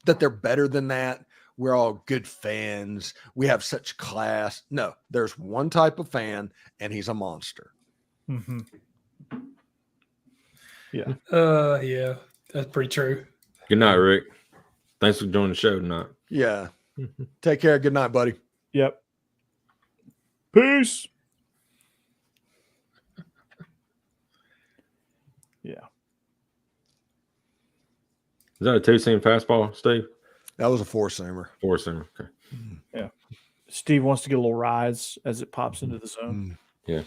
Speaker 3: that they're better than that. We're all good fans. We have such class. No, there's one type of fan, and he's a monster.
Speaker 1: Mm-hmm. Yeah.
Speaker 4: Yeah, that's pretty true.
Speaker 2: Good night, Rick. Thanks for joining the show tonight.
Speaker 3: Yeah. Take care. Good night, buddy.
Speaker 1: Yep. Peace. Yeah.
Speaker 2: Is that a 2-seam fastball, Steve?
Speaker 3: That was a four-seamer.
Speaker 2: 4-seamer. Okay.
Speaker 1: Steve wants to get a little rise as it pops into the zone.
Speaker 2: Yeah.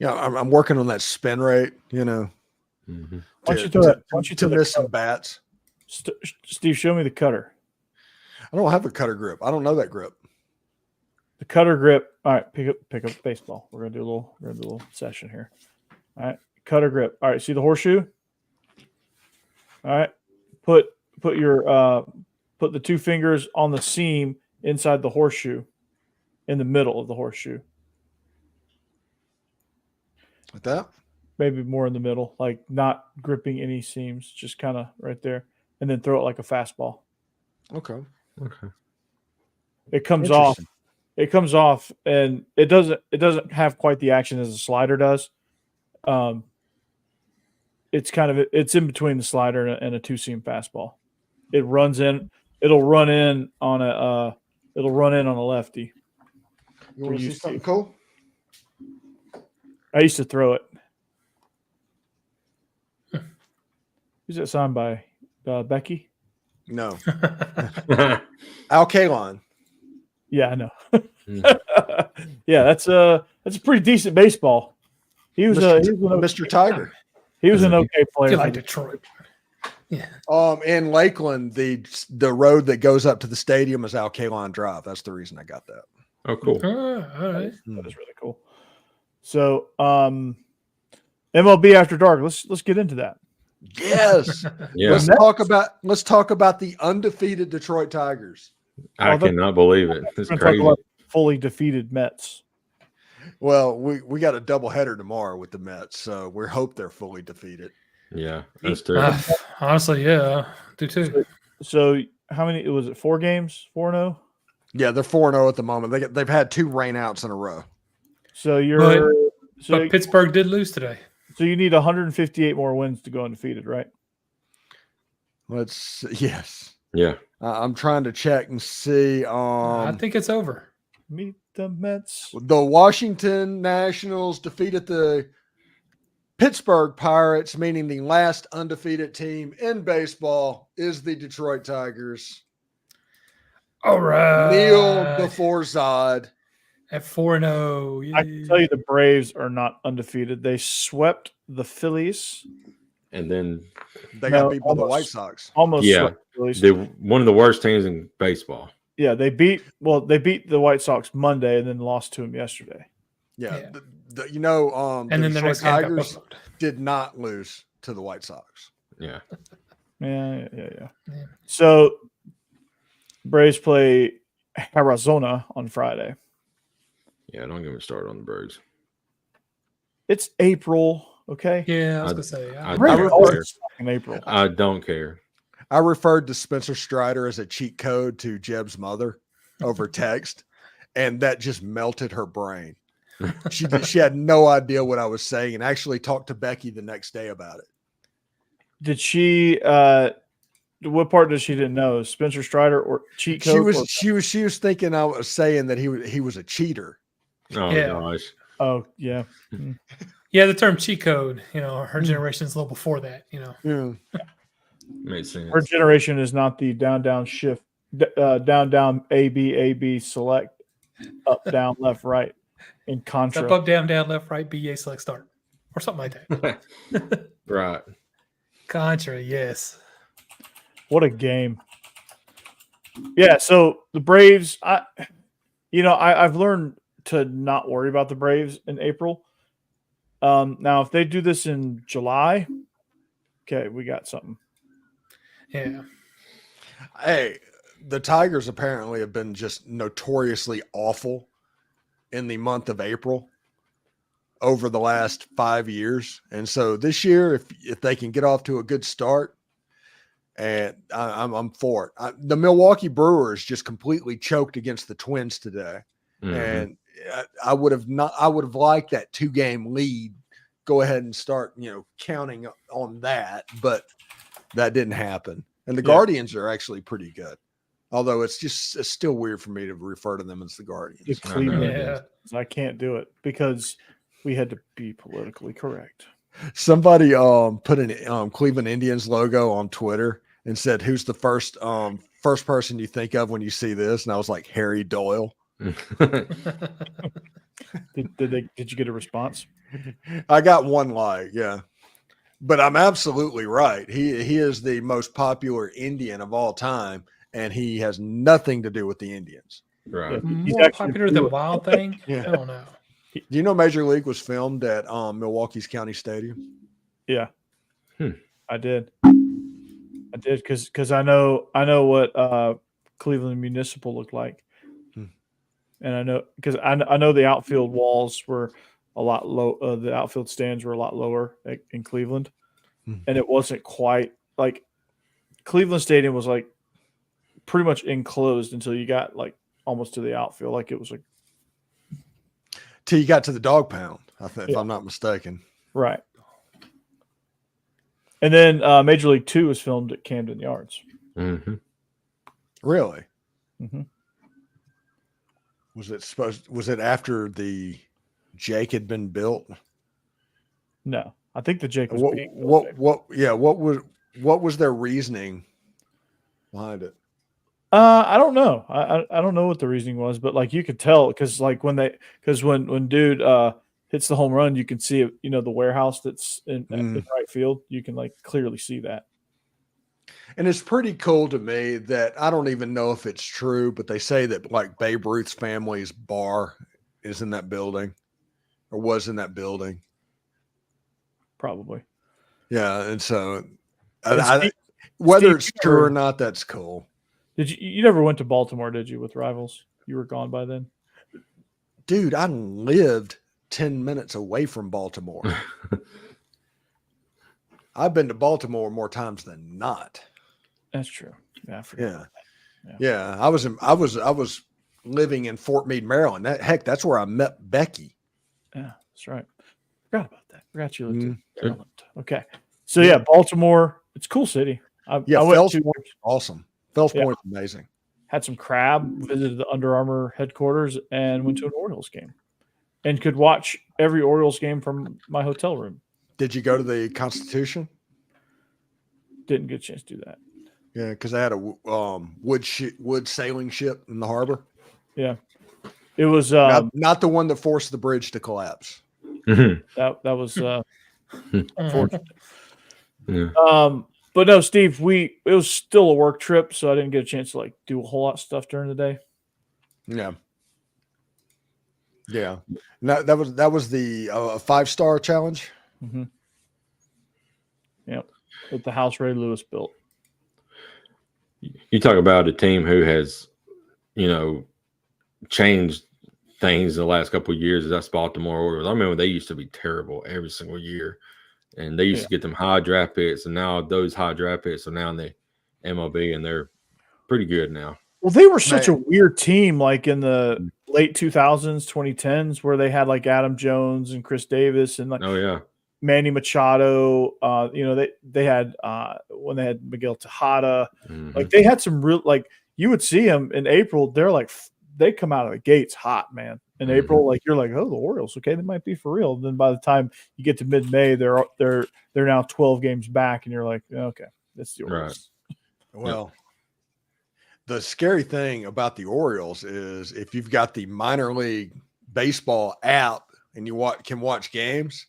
Speaker 3: Yeah, I'm working on that spin rate, you know,
Speaker 2: Mm-hmm.
Speaker 1: Why don't you throw that? Why don't you
Speaker 3: to
Speaker 1: throw
Speaker 3: miss
Speaker 1: that
Speaker 3: some bats.
Speaker 1: Steve, show me the cutter.
Speaker 3: I don't have a cutter grip. I don't know that grip.
Speaker 1: The cutter grip. All right, pick up baseball. We're gonna do a little session here. All right, cutter grip. All right, see the horseshoe. All right, put the two fingers on the seam inside the horseshoe, in the middle of the horseshoe.
Speaker 3: Like that?
Speaker 1: Maybe more in the middle, like not gripping any seams, just kind of right there, and then throw it like a fastball.
Speaker 3: Okay.
Speaker 2: Okay.
Speaker 1: It comes off. It comes off, and it doesn't have quite the action as a slider does. It's in between the slider and a two-seam fastball. It runs in. It'll run in on a lefty.
Speaker 3: You want to see something cool?
Speaker 1: I used to throw it. Who's that signed by? Becky?
Speaker 3: No. Al Kalon.
Speaker 1: Yeah, I know. Yeah, that's a pretty decent baseball. He was
Speaker 3: Mr. Tiger.
Speaker 1: He was an okay player.
Speaker 4: You like Detroit. Yeah.
Speaker 3: In Lakeland, the road that goes up to the stadium is Alkaline Drive. That's the reason I got that.
Speaker 2: Oh, cool.
Speaker 4: All right.
Speaker 1: That is really cool. So, MLB After Dark. Let's get into that.
Speaker 3: Yes.
Speaker 2: Yeah.
Speaker 3: Let's talk about the undefeated Detroit Tigers.
Speaker 2: I cannot believe it. It's
Speaker 1: We're gonna
Speaker 2: crazy.
Speaker 1: talk about fully defeated Mets.
Speaker 3: Well, we got a doubleheader tomorrow with the Mets, so we hope they're fully defeated.
Speaker 2: Yeah, that's terrible.
Speaker 4: Honestly, yeah, do too.
Speaker 1: So, how many? Was it 4 games? 4-0.
Speaker 3: Yeah, they're 4-0 at the moment. They've had 2 rainouts in a row.
Speaker 1: So you're.
Speaker 4: But Pittsburgh did lose today.
Speaker 1: So you need 158 more wins to go undefeated, right?
Speaker 3: Yes.
Speaker 2: Yeah.
Speaker 3: I'm trying to check and see.
Speaker 4: I think it's over.
Speaker 1: Meet the Mets.
Speaker 3: The Washington Nationals defeated the Pittsburgh Pirates, meaning the last undefeated team in baseball is the Detroit Tigers.
Speaker 4: All right.
Speaker 3: Kneel before Zod.
Speaker 4: At 4-0.
Speaker 1: I can tell you the Braves are not undefeated. They swept the Phillies.
Speaker 2: And then
Speaker 3: They got beat by the White Sox.
Speaker 1: Almost
Speaker 2: Yeah.
Speaker 1: swept the Phillies.
Speaker 2: they're one of the worst teams in baseball.
Speaker 1: Yeah, they beat the White Sox Monday and then lost to them yesterday.
Speaker 3: Yeah.
Speaker 4: Yeah. And then the
Speaker 3: Detroit
Speaker 4: next game got
Speaker 3: Tigers
Speaker 4: postponed.
Speaker 3: did not lose to the White Sox.
Speaker 2: Yeah.
Speaker 1: Yeah.
Speaker 4: Yeah.
Speaker 1: So Braves play Arizona on Friday.
Speaker 2: Yeah, don't get me started on the Birds.
Speaker 1: It's April, okay?
Speaker 4: Yeah, I was gonna say.
Speaker 2: I
Speaker 1: Braves
Speaker 2: don't
Speaker 1: always
Speaker 2: care.
Speaker 1: suck in April.
Speaker 2: I don't care.
Speaker 3: I referred to Spencer Strider as a cheat code to Jeb's mother over text, and that just melted her brain. She had no idea what I was saying, and actually talked to Becky the next day about it.
Speaker 1: Did she? What part did she didn't know? Spencer Strider or cheat code?
Speaker 3: She was thinking I was saying that he was a cheater.
Speaker 2: Oh
Speaker 4: Yeah.
Speaker 2: gosh.
Speaker 1: Oh yeah.
Speaker 4: Yeah, the term cheat code, her generation's a little before that,
Speaker 3: Yeah.
Speaker 2: Makes sense.
Speaker 1: Her generation is not the down shift, down A B select, up down left right. In contra,
Speaker 4: Up, down, left, right, BA select start. Or something like that.
Speaker 2: Right.
Speaker 4: Contra, yes.
Speaker 1: what a game! Yeah, so the Braves, I've learned to not worry about the Braves in April. Now, if they do this in July, okay, we got something.
Speaker 4: Yeah.
Speaker 3: Hey, the Tigers apparently have been just notoriously awful in the month of April over the last 5 years. And so this year, if they can get off to a good start, and I'm for it. The Milwaukee Brewers just completely choked against the Twins today.
Speaker 2: Mhm.
Speaker 3: And I would have liked that 2-game lead. Go ahead and start, counting on that, but that didn't happen. And the Guardians are actually pretty good. Although it's still weird for me to refer to them as the Guardians.
Speaker 1: The Cleveland
Speaker 4: Yeah.
Speaker 1: Indians. I can't do it because we had to be politically correct.
Speaker 3: Somebody put an Cleveland Indians logo on Twitter and said, "Who's the first person you think of when you see this?" And I was like, Harry Doyle.
Speaker 1: Did you get a response?
Speaker 3: I got one like, yeah. But I'm absolutely right. He is the most popular Indian of all time, and he has nothing to do with the Indians.
Speaker 2: Right.
Speaker 1: He's
Speaker 4: More
Speaker 1: actually
Speaker 4: popular than Wild Thing?
Speaker 3: Yeah.
Speaker 4: I don't know.
Speaker 3: Do you know Major League was filmed at Milwaukee's County Stadium?
Speaker 1: Yeah,
Speaker 2: Hmm.
Speaker 1: I did because I know what Cleveland Municipal looked like, and I know because I know the outfield walls were a lot low. The outfield stands were a lot lower in Cleveland, and it wasn't quite like Cleveland Stadium was like pretty much enclosed until you got like almost to the outfield. Like it was like
Speaker 3: Till you got to the dog pound, I think, if
Speaker 1: Yeah.
Speaker 3: I'm not mistaken.
Speaker 1: right. And then Major League 2 was filmed at Camden Yards.
Speaker 2: Mm-hmm.
Speaker 3: Really?
Speaker 1: Mm-hmm.
Speaker 3: Was it after the Jake had been built?
Speaker 1: No, I think the Jake was being
Speaker 3: What was their reasoning behind it?
Speaker 1: I don't know. I don't know what the reasoning was, but like you could tell because like when dude hits the home run, you can see it, the warehouse that's in right field. You can like clearly see that.
Speaker 3: And it's pretty cool to me that I don't even know if it's true, but they say that like Babe Ruth's family's bar is in that building or was in that building.
Speaker 1: Probably.
Speaker 3: Yeah. And so whether it's true or not, that's cool.
Speaker 1: You never went to Baltimore, did you, with Rivals? You were gone by then?
Speaker 3: Dude, I lived 10 minutes away from Baltimore. I've been to Baltimore more times than not.
Speaker 1: That's true. Yeah, I forgot.
Speaker 3: Yeah. I was living in Fort Meade, Maryland. That's where I met Becky.
Speaker 1: Yeah, that's right. Forgot about that. Forgot you lived in Maryland. Okay. So Baltimore, it's a cool city. I
Speaker 3: Fells Point's awesome. Fells Point's amazing.
Speaker 1: Had some crab, visited the Under Armour headquarters, and went to an Orioles game. And could watch every Orioles game from my hotel room.
Speaker 3: Did you go to the Constitution?
Speaker 1: Didn't get a chance to do that.
Speaker 3: Yeah, because they had a wood sailing ship in the harbor.
Speaker 1: Yeah, it was
Speaker 3: not the one that forced the bridge to collapse.
Speaker 1: That was unfortunate. But no, Steve, it was still a work trip, so I didn't get a chance to like do a whole lot of stuff during the day.
Speaker 3: Yeah. Yeah. That was the 5-star challenge.
Speaker 1: Mm-hmm. Yep. With the house Ray Lewis built.
Speaker 2: You talk about a team who has, changed things the last couple of years. That's Baltimore Orioles. I remember they used to be terrible every single year, and they used to get them high draft picks, and now those high draft picks are now in the MLB, and they're pretty good now.
Speaker 1: Well, they were such a weird team, like in the late 2000s, 2010s, where they had like Adam Jones and Chris Davis and like Manny Machado. They had when they had Miguel Tejada, like they had some real, like you would see them in April. They're like they come out of the gates hot, man. In April, like you're like, oh, the Orioles, okay, they might be for real. And then by the time you get to mid-May, they're now 12 games back, and you're like, okay, that's the Orioles.
Speaker 3: Right. Well. The scary thing about the Orioles is if you've got the minor league baseball app and you can watch games,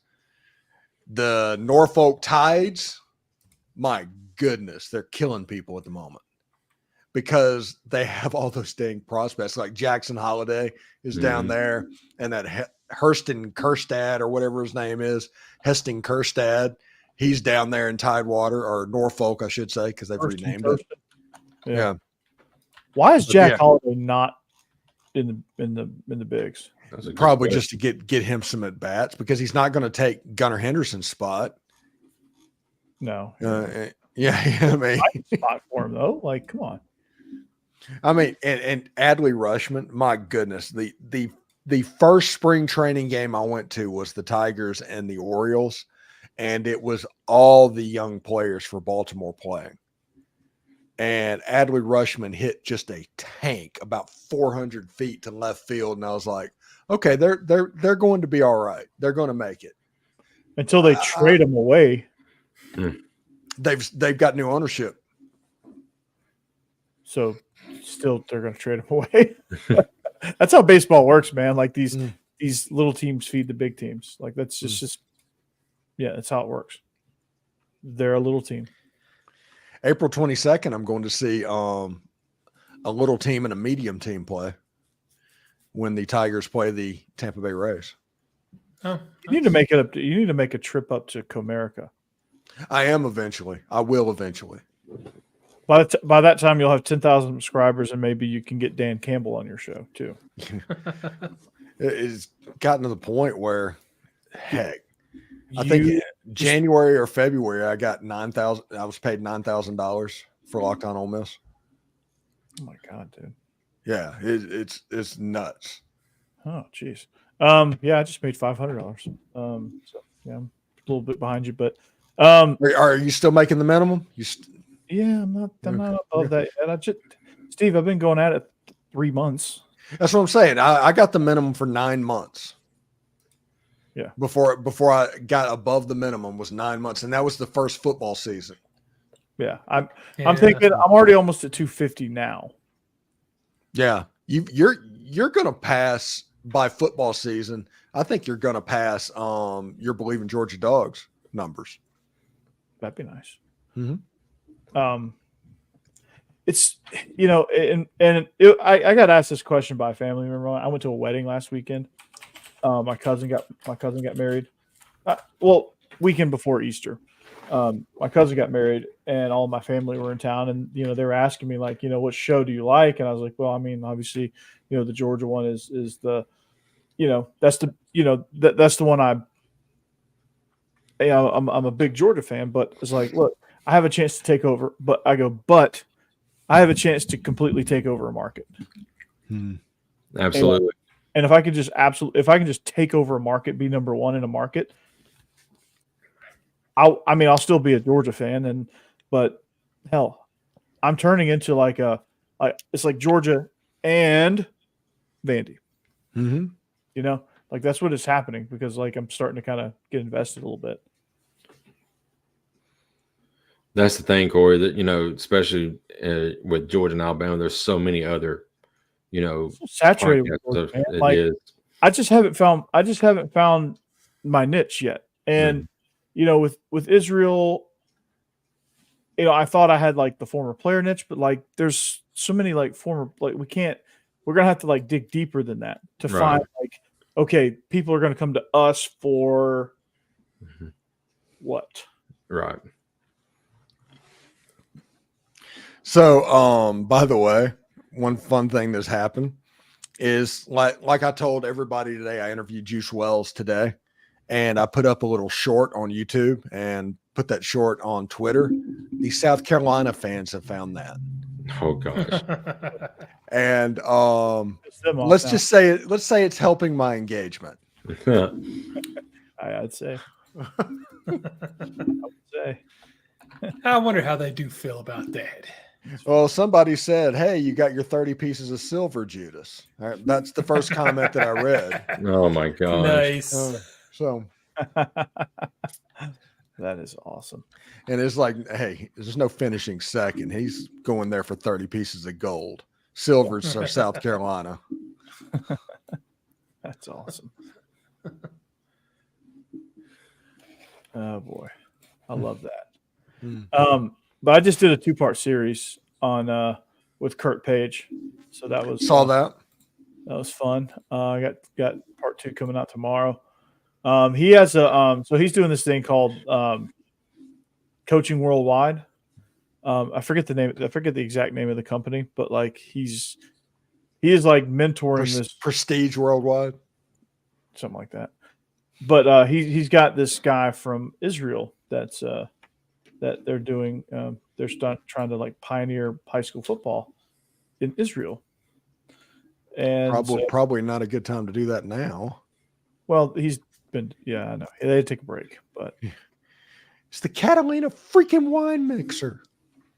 Speaker 3: the Norfolk Tides, my goodness, they're killing people at the moment because they have all those dang prospects. Like Jackson Holiday is down there, and that Heston Kjerstad or whatever his name is, Heston Kjerstad, he's down there in Tidewater, or Norfolk, I should say, because they've renamed it. Yeah.
Speaker 1: Why is Jack Holiday not in the bigs?
Speaker 3: Probably just to get him some at bats, because he's not going to take Gunnar Henderson's spot.
Speaker 1: No.
Speaker 3: I mean,
Speaker 1: spot for him though. Like, come on.
Speaker 3: I mean, and Adley Rutschman, my goodness, the first spring training game I went to was the Tigers and the Orioles, and it was all the young players for Baltimore playing. And Adley Rutschman hit just a tank about 400 feet to left field, and I was like, okay, they're going to be all right. They're going to make it
Speaker 1: until they trade him away.
Speaker 3: They've got new ownership,
Speaker 1: so still they're going to trade him away. That's how baseball works, man. Like these little teams feed the big teams. Like that's just that's how it works. They're a little team.
Speaker 3: April 22nd, I'm going to see a little team and a medium team play when the Tigers play the Tampa Bay Rays.
Speaker 1: Oh, you need to make it up. You need to make a trip up to Comerica.
Speaker 3: I am eventually. I will eventually.
Speaker 1: By that time, you'll have 10,000 subscribers, and maybe you can get Dan Campbell on your show too.
Speaker 3: It's gotten to the point where, heck, I think January or February, I got $9,000. I was paid $9,000 for Locked On Ole Miss.
Speaker 1: Oh my god, dude!
Speaker 3: Yeah, it's nuts.
Speaker 1: Oh, jeez. I just made $500. So yeah, I'm a little bit behind you, but
Speaker 3: are you still making the minimum?
Speaker 1: I'm not above that yet. Steve, I've been going at it 3 months.
Speaker 3: That's what I'm saying. I got the minimum for 9 months.
Speaker 1: Yeah.
Speaker 3: Before I got above the minimum was 9 months, and that was the first football season.
Speaker 1: Yeah. I'm thinking I'm already almost at 250 now.
Speaker 3: Yeah. You're going to pass by football season, I think you're going to pass your Bleav In Georgia Dawgs numbers.
Speaker 1: That'd be nice.
Speaker 3: Mm-hmm.
Speaker 1: It's, I got asked this question by a family member. I went to a wedding last weekend. My cousin got married. Weekend before Easter. My cousin got married, and all of my family were in town, and they were asking me like, what show do you like? And I was like, well, I mean, obviously, the Georgia one is the, that's the one I'm a big Georgia fan, but it's like, look, I have a chance to take over, but I have a chance to completely take over a market.
Speaker 2: Absolutely.
Speaker 1: And if I can just take over a market, be number one in a market, I'll still be a Georgia fan, but hell, I'm turning into it's like Georgia and Vandy.
Speaker 3: Mm-hmm.
Speaker 1: Like that's what is happening because like I'm starting to kind of get invested a little bit.
Speaker 2: That's the thing, Corey, that, especially with Georgia and Alabama, there's so many other,
Speaker 1: saturated with Georgia, man.
Speaker 2: Is.
Speaker 1: I just haven't found my niche yet. And, with Israel, I thought I had like the former player niche, but like there's so many like former, like we're going to have to like dig deeper than that to find like, okay, people are going to come to us for what?
Speaker 2: Right.
Speaker 3: So, by the way, one fun thing that's happened is like I told everybody today, I interviewed Juice Wells today, and I put up a little short on YouTube and put that short on Twitter. The South Carolina fans have found that.
Speaker 2: Oh gosh.
Speaker 3: And let's say it's helping my engagement.
Speaker 1: I'd say.
Speaker 4: I wonder how they do feel about that.
Speaker 3: Well, somebody said, "Hey, you got your 30 pieces of silver, Judas." That's the first comment that I read.
Speaker 2: Oh my gosh.
Speaker 4: Nice.
Speaker 3: So
Speaker 1: that is awesome.
Speaker 3: And it's like, hey, there's no finishing second. He's going there for 30 pieces of gold. Silvers are South Carolina.
Speaker 1: That's awesome. Oh boy. I love that. But I just did a 2-part series on with Kurt Page. So that was
Speaker 3: that
Speaker 1: was fun. I got part 2 coming out tomorrow. He has so he's doing this thing called Coaching Worldwide. I forget the name. I forget the exact name of the company, but like he is like mentoring this
Speaker 3: Prestige Worldwide,
Speaker 1: something like that. But he's got this guy from Israel that's that they're doing. They're trying to like pioneer high school football in Israel. And
Speaker 3: probably not a good time to do that now.
Speaker 1: Well, he's been, I know. They had to take a break, but
Speaker 3: it's the Catalina freaking wine mixer.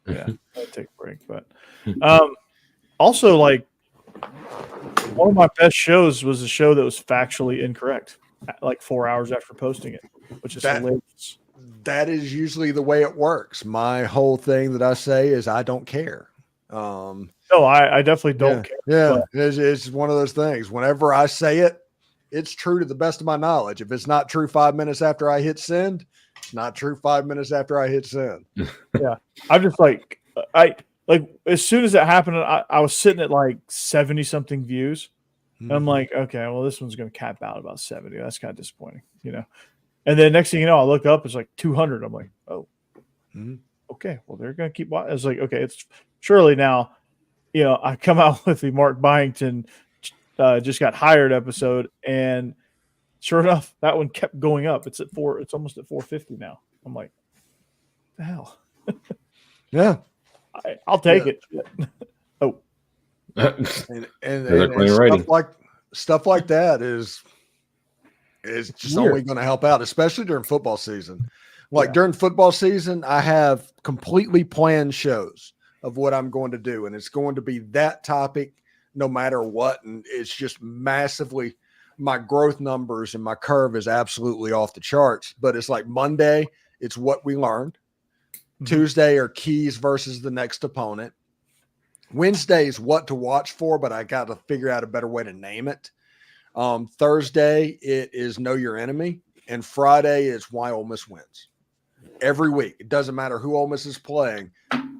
Speaker 1: Yeah, they take a break. But also, like, one of my best shows was a show that was factually incorrect, like 4 hours after posting it, which is hilarious.
Speaker 3: That is usually the way it works. My whole thing that I say is I don't care.
Speaker 1: No, I definitely don't care.
Speaker 3: Yeah, it's one of those things. Whenever I say it, it's true to the best of my knowledge. If it's not true 5 minutes after I hit send, it's not true 5 minutes after I hit send.
Speaker 1: Yeah, I'm just like as soon as it happened, I was sitting at like 70 something views, and I'm like, okay, well, this one's going to cap out about 70. That's kind of disappointing, And then next thing you know, I look up, it's like 200. I'm like, oh, okay, well, they're going to keep watching. I was like, okay, it's surely now, I come out with the Mark Byington just got hired episode, and sure enough, that one kept going up. It's at 4. It's almost at 450 now. I'm like, what the hell?
Speaker 3: Yeah,
Speaker 1: I'll take it. Oh,
Speaker 3: and stuff like that is just only going to help out, especially during football season. Like during football season, I have completely planned shows of what I'm going to do, and it's going to be that topic no matter what. And it's just massively, my growth numbers and my curve is absolutely off the charts. But it's like Monday, it's what we learned. Tuesday are keys versus the next opponent. Wednesday is what to watch for, but I got to figure out a better way to name it. Thursday, it is Know Your Enemy. And Friday is Why Ole Miss Wins. Every week. It doesn't matter who Ole Miss is playing.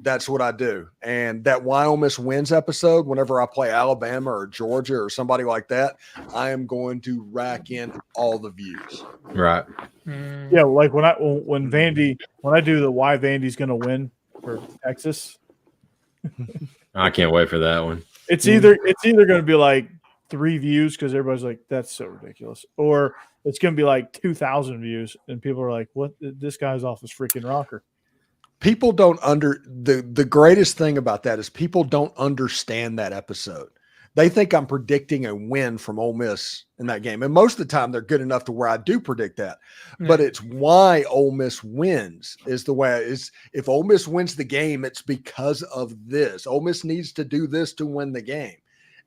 Speaker 3: That's what I do. And that Why Ole Miss Wins episode, whenever I play Alabama or Georgia or somebody like that, I am going to rack in all the views.
Speaker 2: Right.
Speaker 1: Yeah, like when I do the why Vandy's going to win for Texas.
Speaker 2: I can't wait for that one.
Speaker 1: It's either going to be like 3 views because everybody's like, that's so ridiculous, or it's going to be like 2,000 views and people are like, what? This guy's off his freaking rocker.
Speaker 3: People don't the greatest thing about that is people don't understand that episode. They think I'm predicting a win from Ole Miss in that game. And most of the time they're good enough to where I do predict that. But it's why Ole Miss wins is the way it is. If Ole Miss wins the game, it's because of this. Ole Miss needs to do this to win the game.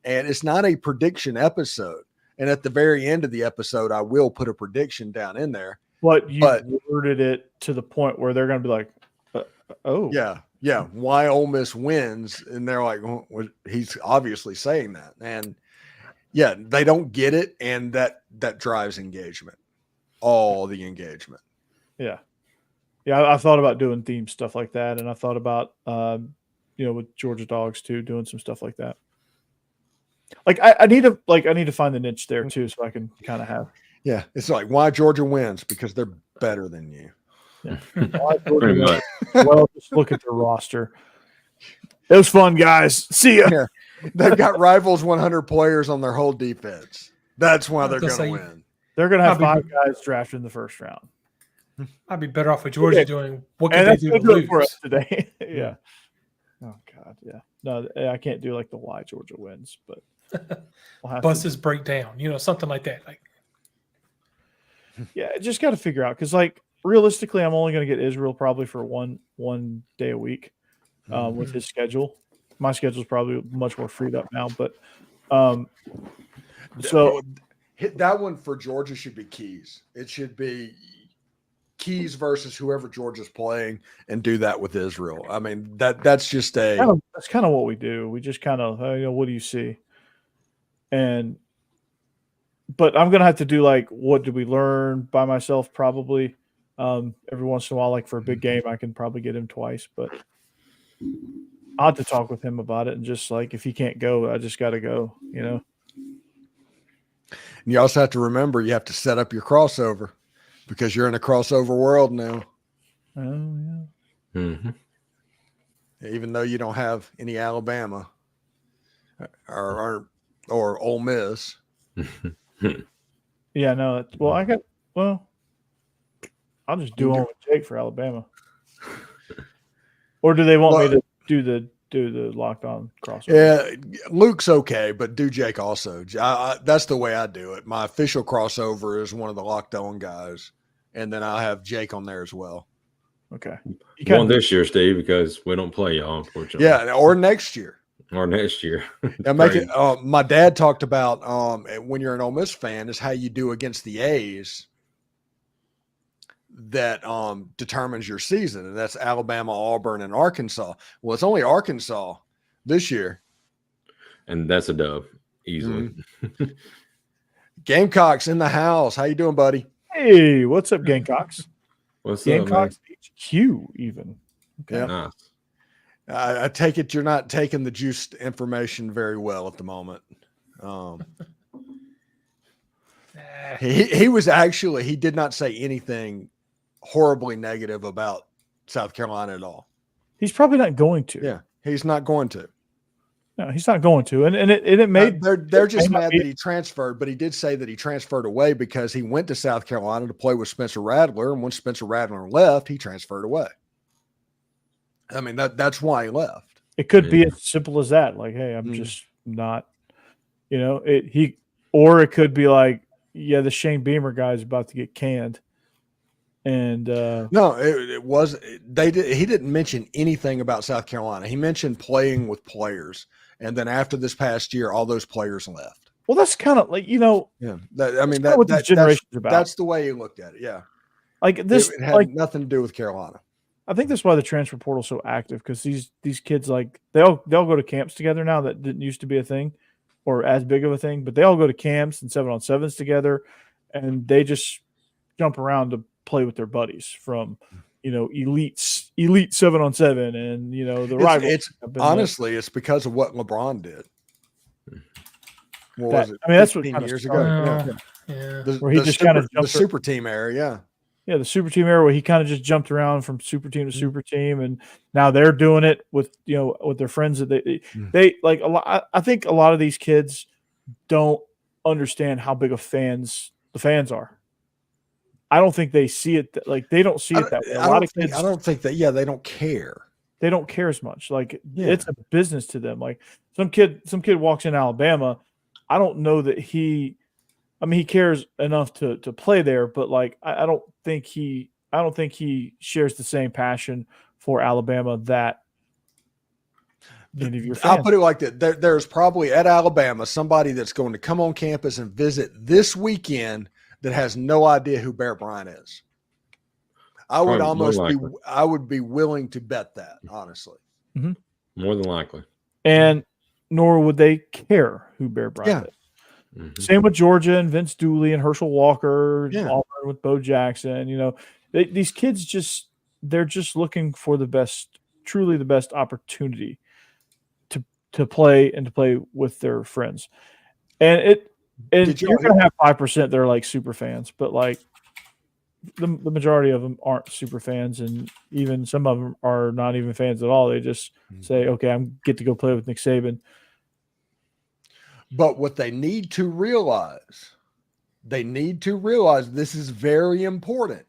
Speaker 3: And it's not a prediction episode. And at the very end of the episode, I will put a prediction down in there.
Speaker 1: But you worded it to the point where they're going to be like, oh.
Speaker 3: Yeah. Why Ole Miss wins. And they're like, well, he's obviously saying that. And yeah, they don't get it. And that drives engagement. All the engagement.
Speaker 1: Yeah. Yeah. I thought about doing theme stuff like that. And I thought about, with Georgia Dawgs too, doing some stuff like that. Like I need to find the niche there too, so I can kind of have.
Speaker 3: Yeah. It's like why Georgia wins because they're better than you.
Speaker 1: Yeah. Pretty much. Well, just look at their roster. It was fun, guys. See ya.
Speaker 3: Yeah. They've got rivals 100 players on their whole defense. That's why they're going to win.
Speaker 1: They're going to have 5 guys drafted in the first round.
Speaker 4: I'd be better off with Georgia doing what can they do to lose
Speaker 1: for us today. Yeah. Oh God. Yeah. No, I can't do like the why Georgia wins, but
Speaker 4: we'll buses break down. Something like that. Like,
Speaker 1: yeah, just got to figure out because like. Realistically, I'm only going to get Israel probably for one day a week with his schedule. My schedule is probably much more freed up now, but so
Speaker 3: that one for Georgia should be Keys. It should be Keys versus whoever Georgia's playing, and do that with Israel. I mean that's just that's
Speaker 1: kind of what we do. We just kind of what do you see, but I'm going to have to do like what did we learn by myself probably. Every once in a while, like for a big game, I can probably get him twice, but I'll have to talk with him about it. And just like, if he can't go, I just got to go, And
Speaker 3: you also have to remember, you have to set up your crossover because you're in a crossover world now.
Speaker 1: Oh yeah.
Speaker 2: Mm-hmm.
Speaker 3: Even though you don't have any Alabama or Ole Miss.
Speaker 1: Yeah, no. I'll just do one with Jake for Alabama. Or do they want me to do the locked on crossover?
Speaker 3: Yeah, Luke's okay, but do Jake also. That's the way I do it. My official crossover is one of the locked on guys, and then I'll have Jake on there as well.
Speaker 1: Okay.
Speaker 2: One this year, Steve, because we don't play y'all, unfortunately.
Speaker 3: Yeah, or next year.
Speaker 2: My
Speaker 3: dad talked about when you're an Ole Miss fan is how you do against the A's. That determines your season, and that's Alabama, Auburn, and Arkansas. Well, it's only Arkansas this year,
Speaker 2: and that's a dub easily.
Speaker 3: Mm-hmm. Gamecocks in the house. How you doing, buddy?
Speaker 1: Hey, what's up, Gamecocks?
Speaker 2: What's
Speaker 1: Gamecocks
Speaker 2: up,
Speaker 1: HQ even. Okay.
Speaker 3: Yeah.
Speaker 2: Nice.
Speaker 3: I take it you're not taking the juiced information very well at the moment. He was actually, he did not say anything horribly negative about South Carolina at all.
Speaker 1: He's probably not going to.
Speaker 3: Yeah, he's not going to.
Speaker 1: No, he's not going to. And it made
Speaker 3: they're just mad that he transferred, but he did say that he transferred away because he went to South Carolina to play with Spencer Rattler, and when Spencer Rattler left, he transferred away. I mean, that's why he left.
Speaker 1: It could be as simple as that. Like, hey, I'm just not, or it could be like, yeah, the Shane Beamer guy is about to get canned. And
Speaker 3: no, it was he didn't mention anything about South Carolina. He mentioned playing with players, and then after this past year, all those players left.
Speaker 1: Well, that's kind of like
Speaker 3: yeah.
Speaker 1: What this generation's about.
Speaker 3: That's the way he looked at it. Yeah,
Speaker 1: like this
Speaker 3: it had nothing to do with Carolina.
Speaker 1: I think that's why the transfer portal is so active because these kids they'll go to camps together now that didn't used to be a thing, or as big of a thing, but they all go to camps and 7-on-7s together, and they just jump around to play with their buddies from, elite 7-on-7 and, the rival.
Speaker 3: It's honestly, it's because of what LeBron did. What was it?
Speaker 1: I mean, that's what
Speaker 3: 15
Speaker 1: kind of
Speaker 3: years
Speaker 1: started.
Speaker 3: ago.
Speaker 4: Yeah.
Speaker 1: Where he just kind of
Speaker 3: the super team era. Yeah.
Speaker 1: Yeah, the super team era where he kind of just jumped around from super team to super team, and now they're doing it with with their friends that they like a lot. I think a lot of these kids don't understand how big of fans the fans are. I don't think they see it like they don't see it that way. A lot of kids,
Speaker 3: I don't think that. Yeah, they don't care.
Speaker 1: They don't care as much. Like it's a business to them. Like some kid walks in Alabama. I don't know that he cares enough to play there, but like I don't think he shares the same passion for Alabama that any of your fans.
Speaker 3: I'll put it like that. There's probably at Alabama somebody that's going to come on campus and visit this weekend that has no idea who Bear Bryant is. I would be willing to bet that, honestly.
Speaker 1: Mm-hmm.
Speaker 2: More than likely.
Speaker 1: And nor would they care who Bear Bryant is.
Speaker 2: Mm-hmm.
Speaker 1: Same with Georgia and Vince Dooley and Herschel Walker, Auburn with Bo Jackson. These kids they're just looking for truly the best opportunity to play and to play with their friends. And you're going to have 5% that are like super fans, but like the majority of them aren't super fans, and even some of them are not even fans at all. They just say, "Okay, I'm get to go play with Nick Saban."
Speaker 3: But what they need to realize this is very important.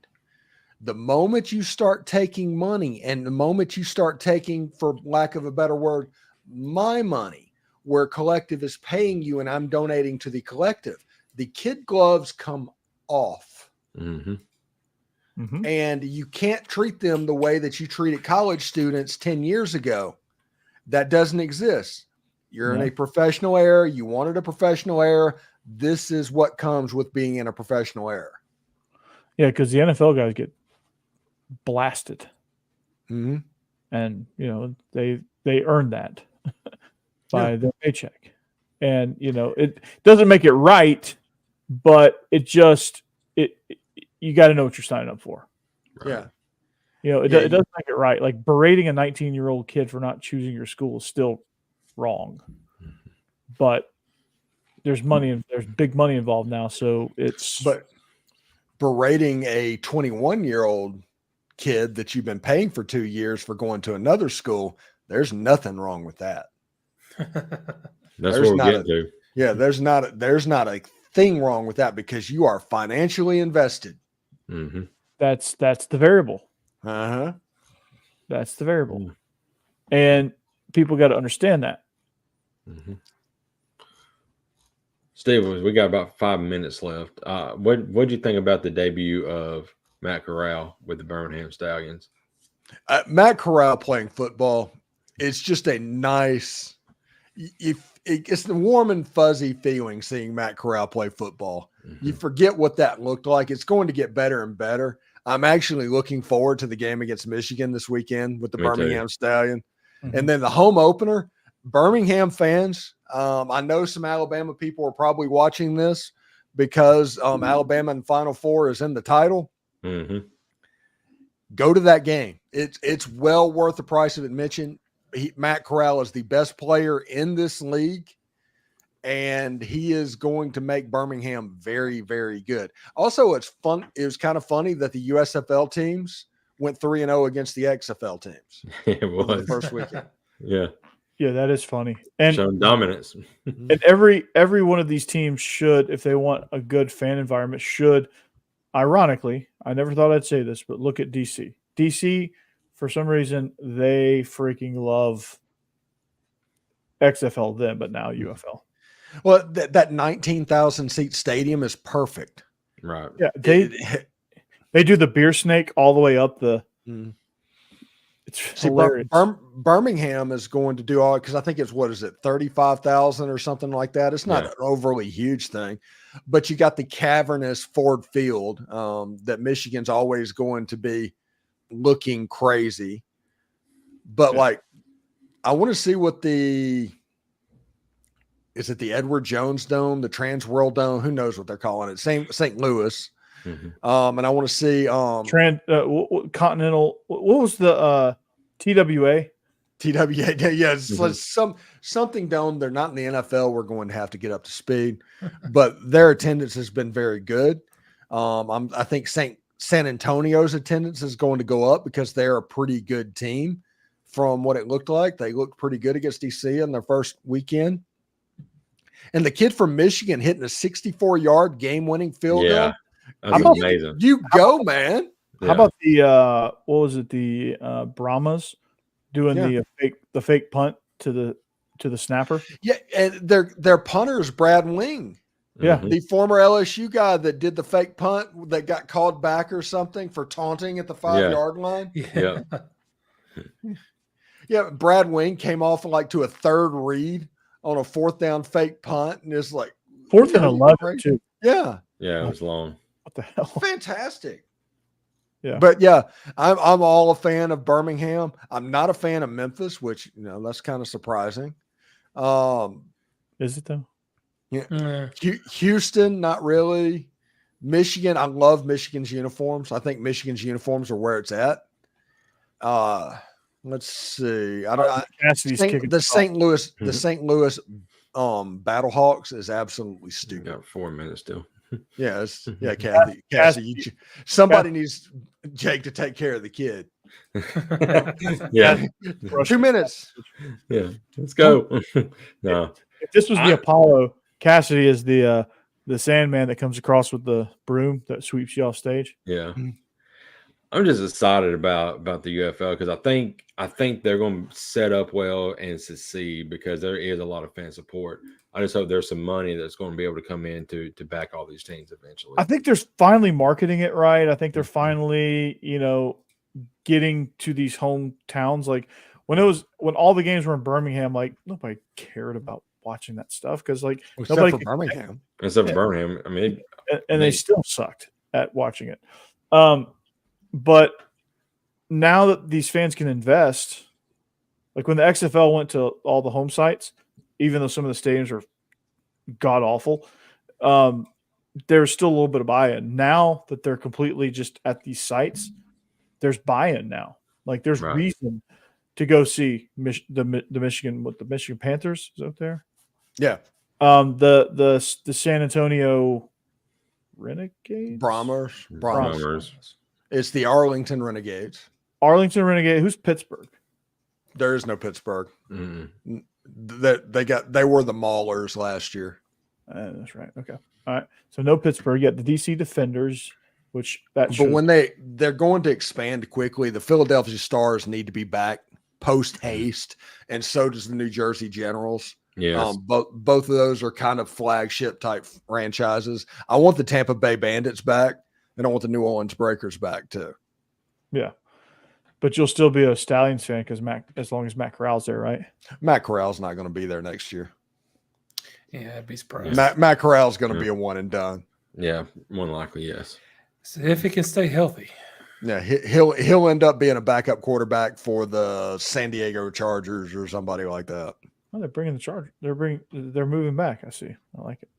Speaker 3: The moment you start taking money and the moment you start taking, for lack of a better word, my money, where collective is paying you and I'm donating to the collective, the kid gloves come off.
Speaker 2: Mm-hmm.
Speaker 1: Mm-hmm.
Speaker 3: And you can't treat them the way that you treated college students 10 years ago. That doesn't exist. You're in a professional era. You wanted a professional era. This is what comes with being in a professional era.
Speaker 1: Yeah, because the NFL guys get blasted.
Speaker 3: Mm-hmm.
Speaker 1: And, they earn that by their paycheck. And, it doesn't make it right, but it just you got to know what you're signing up for.
Speaker 3: Yeah.
Speaker 1: It doesn't make it right. Like berating a 19-year-old kid for not choosing your school is still wrong. But there's big money involved now, so
Speaker 3: but berating a 21-year-old kid that you've been paying for 2 years for going to another school, there's nothing wrong with that.
Speaker 2: That's what we're getting to.
Speaker 3: Yeah, there's not a thing wrong with that because you are financially invested.
Speaker 2: Mm-hmm.
Speaker 1: That's the variable.
Speaker 3: Uh-huh.
Speaker 1: That's the variable. Mm-hmm. And people got to understand that.
Speaker 2: Mm-hmm. Steve, we got about 5 minutes left. What'd you think about the debut of Matt Corral with the Birmingham Stallions?
Speaker 3: Matt Corral playing football, it's just a nice it's the warm and fuzzy feeling seeing Matt Corral play football. Mm-hmm. You forget what that looked like. It's going to get better and better. I'm actually looking forward to the game against Michigan this weekend with the Birmingham Stallion. Mm-hmm. And then the home opener, Birmingham fans. I know some Alabama people are probably watching this because Alabama in Final Four is in the title.
Speaker 2: Mm-hmm.
Speaker 3: Go to that game. It's well worth the price of admission. Matt Corral is the best player in this league, and he is going to make Birmingham very, very good. Also, it's fun. It was kind of funny that the USFL teams went 3-0 against the XFL teams.
Speaker 2: It was
Speaker 3: the first weekend.
Speaker 2: Yeah.
Speaker 1: Yeah, that is funny. And
Speaker 2: showing dominance.
Speaker 1: And every one of these teams should, if they want a good fan environment, should, ironically, I never thought I'd say this, but look at DC. DC, for some reason, they freaking love XFL then, but now UFL.
Speaker 3: Well, that 19,000 seat stadium is perfect.
Speaker 2: Right.
Speaker 1: Yeah, they do the beer snake all the way up the. It's hilarious.
Speaker 3: Birmingham is going to do all, because I think it's 35,000 or something like that. It's not an overly huge thing, but you got the cavernous Ford Field that Michigan's always going to be looking crazy. But I want to see what the is it the Edward Jones Dome, the Trans World Dome? Who knows what they're calling it? St. Louis.
Speaker 2: Mm-hmm.
Speaker 3: And I want to see
Speaker 1: Continental. What was the TWA?
Speaker 3: TWA. Yeah, it's something dome. They're not in the NFL. We're going to have to get up to speed, but their attendance has been very good. I think San Antonio's attendance is going to go up because they're a pretty good team. From what it looked like, they looked pretty good against DC in their first weekend. And the kid from Michigan hitting a 64-yard game-winning field goal.
Speaker 2: That's amazing.
Speaker 3: You go, man.
Speaker 1: How about the what was it? The Brahmas doing the fake punt to the snapper.
Speaker 3: Yeah, and their punter is Brad Wing.
Speaker 1: Yeah,
Speaker 3: the former LSU guy that did the fake punt that got called back or something for taunting at the 5-yard line.
Speaker 4: Yeah.
Speaker 3: Yeah, Brad Wing came off to a third read on a 4th down fake punt, and it's like
Speaker 1: 4th and 11 too.
Speaker 3: Yeah,
Speaker 2: it was long.
Speaker 1: What the hell?
Speaker 3: Fantastic.
Speaker 1: Yeah,
Speaker 3: but I'm all a fan of Birmingham. I'm not a fan of Memphis, which that's kind of surprising.
Speaker 1: Is it though?
Speaker 3: Yeah, Houston, not really. Michigan, I love Michigan's uniforms. I think Michigan's uniforms are where it's at. Let's see. The St. Louis Battlehawks is absolutely stupid.
Speaker 2: Got 4 minutes still.
Speaker 3: Yes. Yeah, Cassie, somebody needs Jake to take care of the kid. 2 minutes.
Speaker 2: Yeah, let's go. No.
Speaker 1: If this was the Apollo, Cassidy is the Sandman that comes across with the broom that sweeps you off stage.
Speaker 2: Yeah. I'm just excited about the UFL because I think they're going to set up well and succeed because there is a lot of fan support. I just hope there's some money that's going to be able to come in to back all these teams eventually.
Speaker 1: I think they're finally marketing it right. I think they're finally, getting to these hometowns. Like when all the games were in Birmingham, nobody cared about watching that stuff because
Speaker 3: nobody for Birmingham.
Speaker 2: Except for Birmingham. I mean,
Speaker 1: and they still sucked at watching it. But now that these fans can invest, like when the XFL went to all the home sites, even though some of the stadiums are god awful, there's still a little bit of buy-in. Now that they're completely just at these sites, there's buy-in now. There's reason to go see the Michigan Panthers is out there.
Speaker 3: Yeah.
Speaker 1: The San Antonio Renegades?
Speaker 3: Brahmers. It's the Arlington Renegades.
Speaker 1: Arlington Renegade. Who's Pittsburgh?
Speaker 3: There is no Pittsburgh.
Speaker 2: Mm-hmm.
Speaker 3: They were the Maulers last year.
Speaker 1: That's right. Okay. All right. So no Pittsburgh. You got the DC Defenders,
Speaker 3: but when they're going to expand quickly, the Philadelphia Stars need to be back post haste, and so does the New Jersey Generals.
Speaker 2: Yes.
Speaker 3: Both of those are kind of flagship type franchises. I want the Tampa Bay Bandits back, and I want the New Orleans Breakers back too.
Speaker 1: Yeah. But you'll still be a Stallions fan as long as Matt Corral's there, right?
Speaker 3: Matt Corral's not going to be there next year.
Speaker 4: Yeah, I'd be surprised.
Speaker 3: Matt Corral's going to be a one and done.
Speaker 2: Yeah, more than likely, yes.
Speaker 4: So if he can stay healthy.
Speaker 3: Yeah, he'll end up being a backup quarterback for the San Diego Chargers or somebody like that.
Speaker 1: Oh, they're bringing the Chargers. They're moving back. I see. I like it.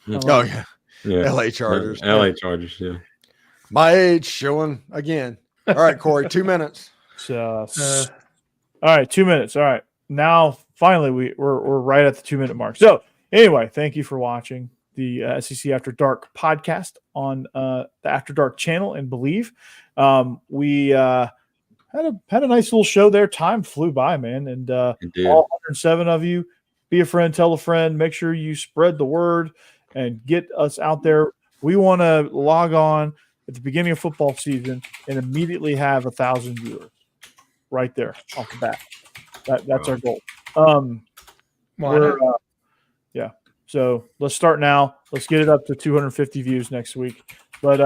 Speaker 3: Yeah. LA Chargers.
Speaker 2: LA Chargers, yeah.
Speaker 3: My age showing again. All right, Corey, 2 minutes.
Speaker 1: All right, 2 minutes. All right. Now, finally, we're right at the 2 minute mark. So, anyway, thank you for watching the SEC After Dark podcast on the After Dark channel and Bleav. We had a nice little show there. Time flew by, man. And all 107 of you, be a friend, tell a friend. Make sure you spread the word and get us out there. We want to log on at the beginning of football season and immediately have 1,000 viewers right there off the bat. That's our goal. Yeah. So let's start now. Let's get it up to 250 views next week. But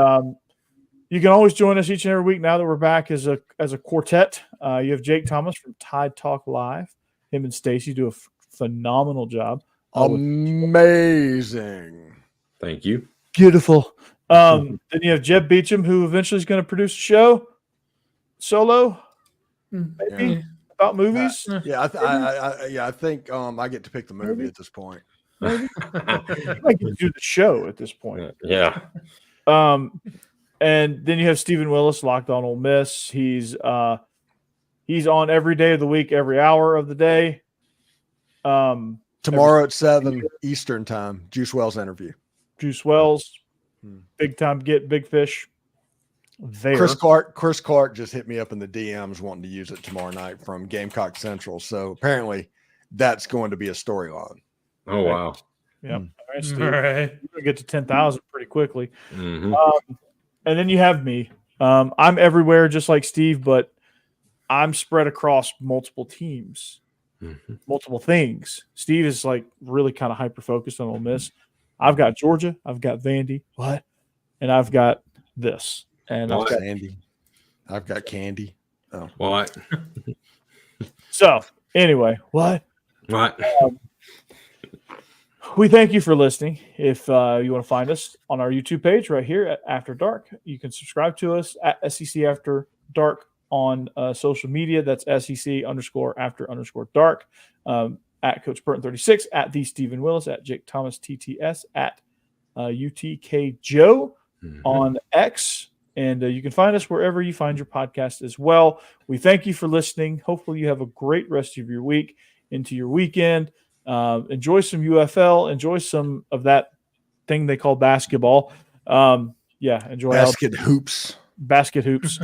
Speaker 1: you can always join us each and every week now that we're back as a quartet. You have Jake Thomas from Tide Talk Live. Him and Stacey do a phenomenal job.
Speaker 3: Amazing.
Speaker 2: Thank you.
Speaker 1: Beautiful. Then you have Jeb Beecham, who eventually is going to produce a show solo. Maybe. about movies?
Speaker 3: Yeah, I think I get to pick the movie at this point.
Speaker 1: I get to do the show at this point.
Speaker 2: Yeah.
Speaker 1: And then you have Stephen Willis, Locked On Ole Miss. He's on every day of the week, every hour of the day.
Speaker 3: Tomorrow at 7 Eastern time, Juice Wells interview.
Speaker 1: Juice Wells, big time get big fish. There.
Speaker 3: Chris Clark just hit me up in the DMs wanting to use it tomorrow night from Gamecock Central. So apparently that's going to be a storyline.
Speaker 2: Oh, wow.
Speaker 1: Yep. All right, Steve.
Speaker 4: All right.
Speaker 1: You're going to get to 10,000 pretty quickly.
Speaker 2: Mm-hmm.
Speaker 1: And then you have me. I'm everywhere just like Steve, but I'm spread across multiple teams, multiple things. Steve is like really kind of hyper-focused on Ole Miss. I've got Georgia. I've got Vandy. What? And I've got this. And
Speaker 2: What?
Speaker 1: I've got
Speaker 3: Andy. I've got candy. Oh.
Speaker 2: What?
Speaker 1: So anyway, what? We thank you for listening. If you want to find us on our YouTube page right here at After Dark, you can subscribe to us at SEC After Dark on social media. That's SEC_After_Dark. At Coach Burton 36, at the Stephen Willis, at Jake Thomas TTS, at UTK Joe on X. And you can find us wherever you find your podcast as well. We thank you for listening. Hopefully you have a great rest of your week into your weekend. Enjoy some UFL. Enjoy some of that thing they call basketball. Enjoy
Speaker 3: Basket hoops.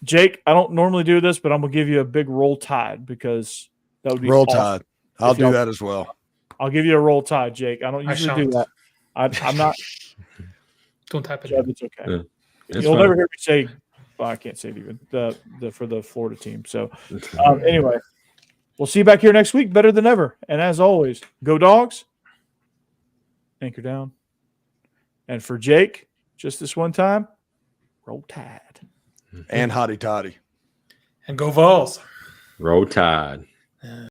Speaker 1: Jake, I don't normally do this, but I'm going to give you a big roll tide because that would be
Speaker 3: Roll
Speaker 1: awesome.
Speaker 3: Tide. I'll do that as well.
Speaker 1: I'll give you a roll tide, Jake. I don't usually do that. I'm not.
Speaker 4: Don't type it.
Speaker 1: Jeb, it's okay.
Speaker 2: Yeah.
Speaker 1: You'll never hear me say, well, I can't say it even, for the Florida team. So anyway, we'll see you back here next week better than ever. And as always, go Dogs. Anchor down. And for Jake, just this one time, roll Tide.
Speaker 3: And Hottie Toddy.
Speaker 4: And go Vols.
Speaker 2: Roll Tide.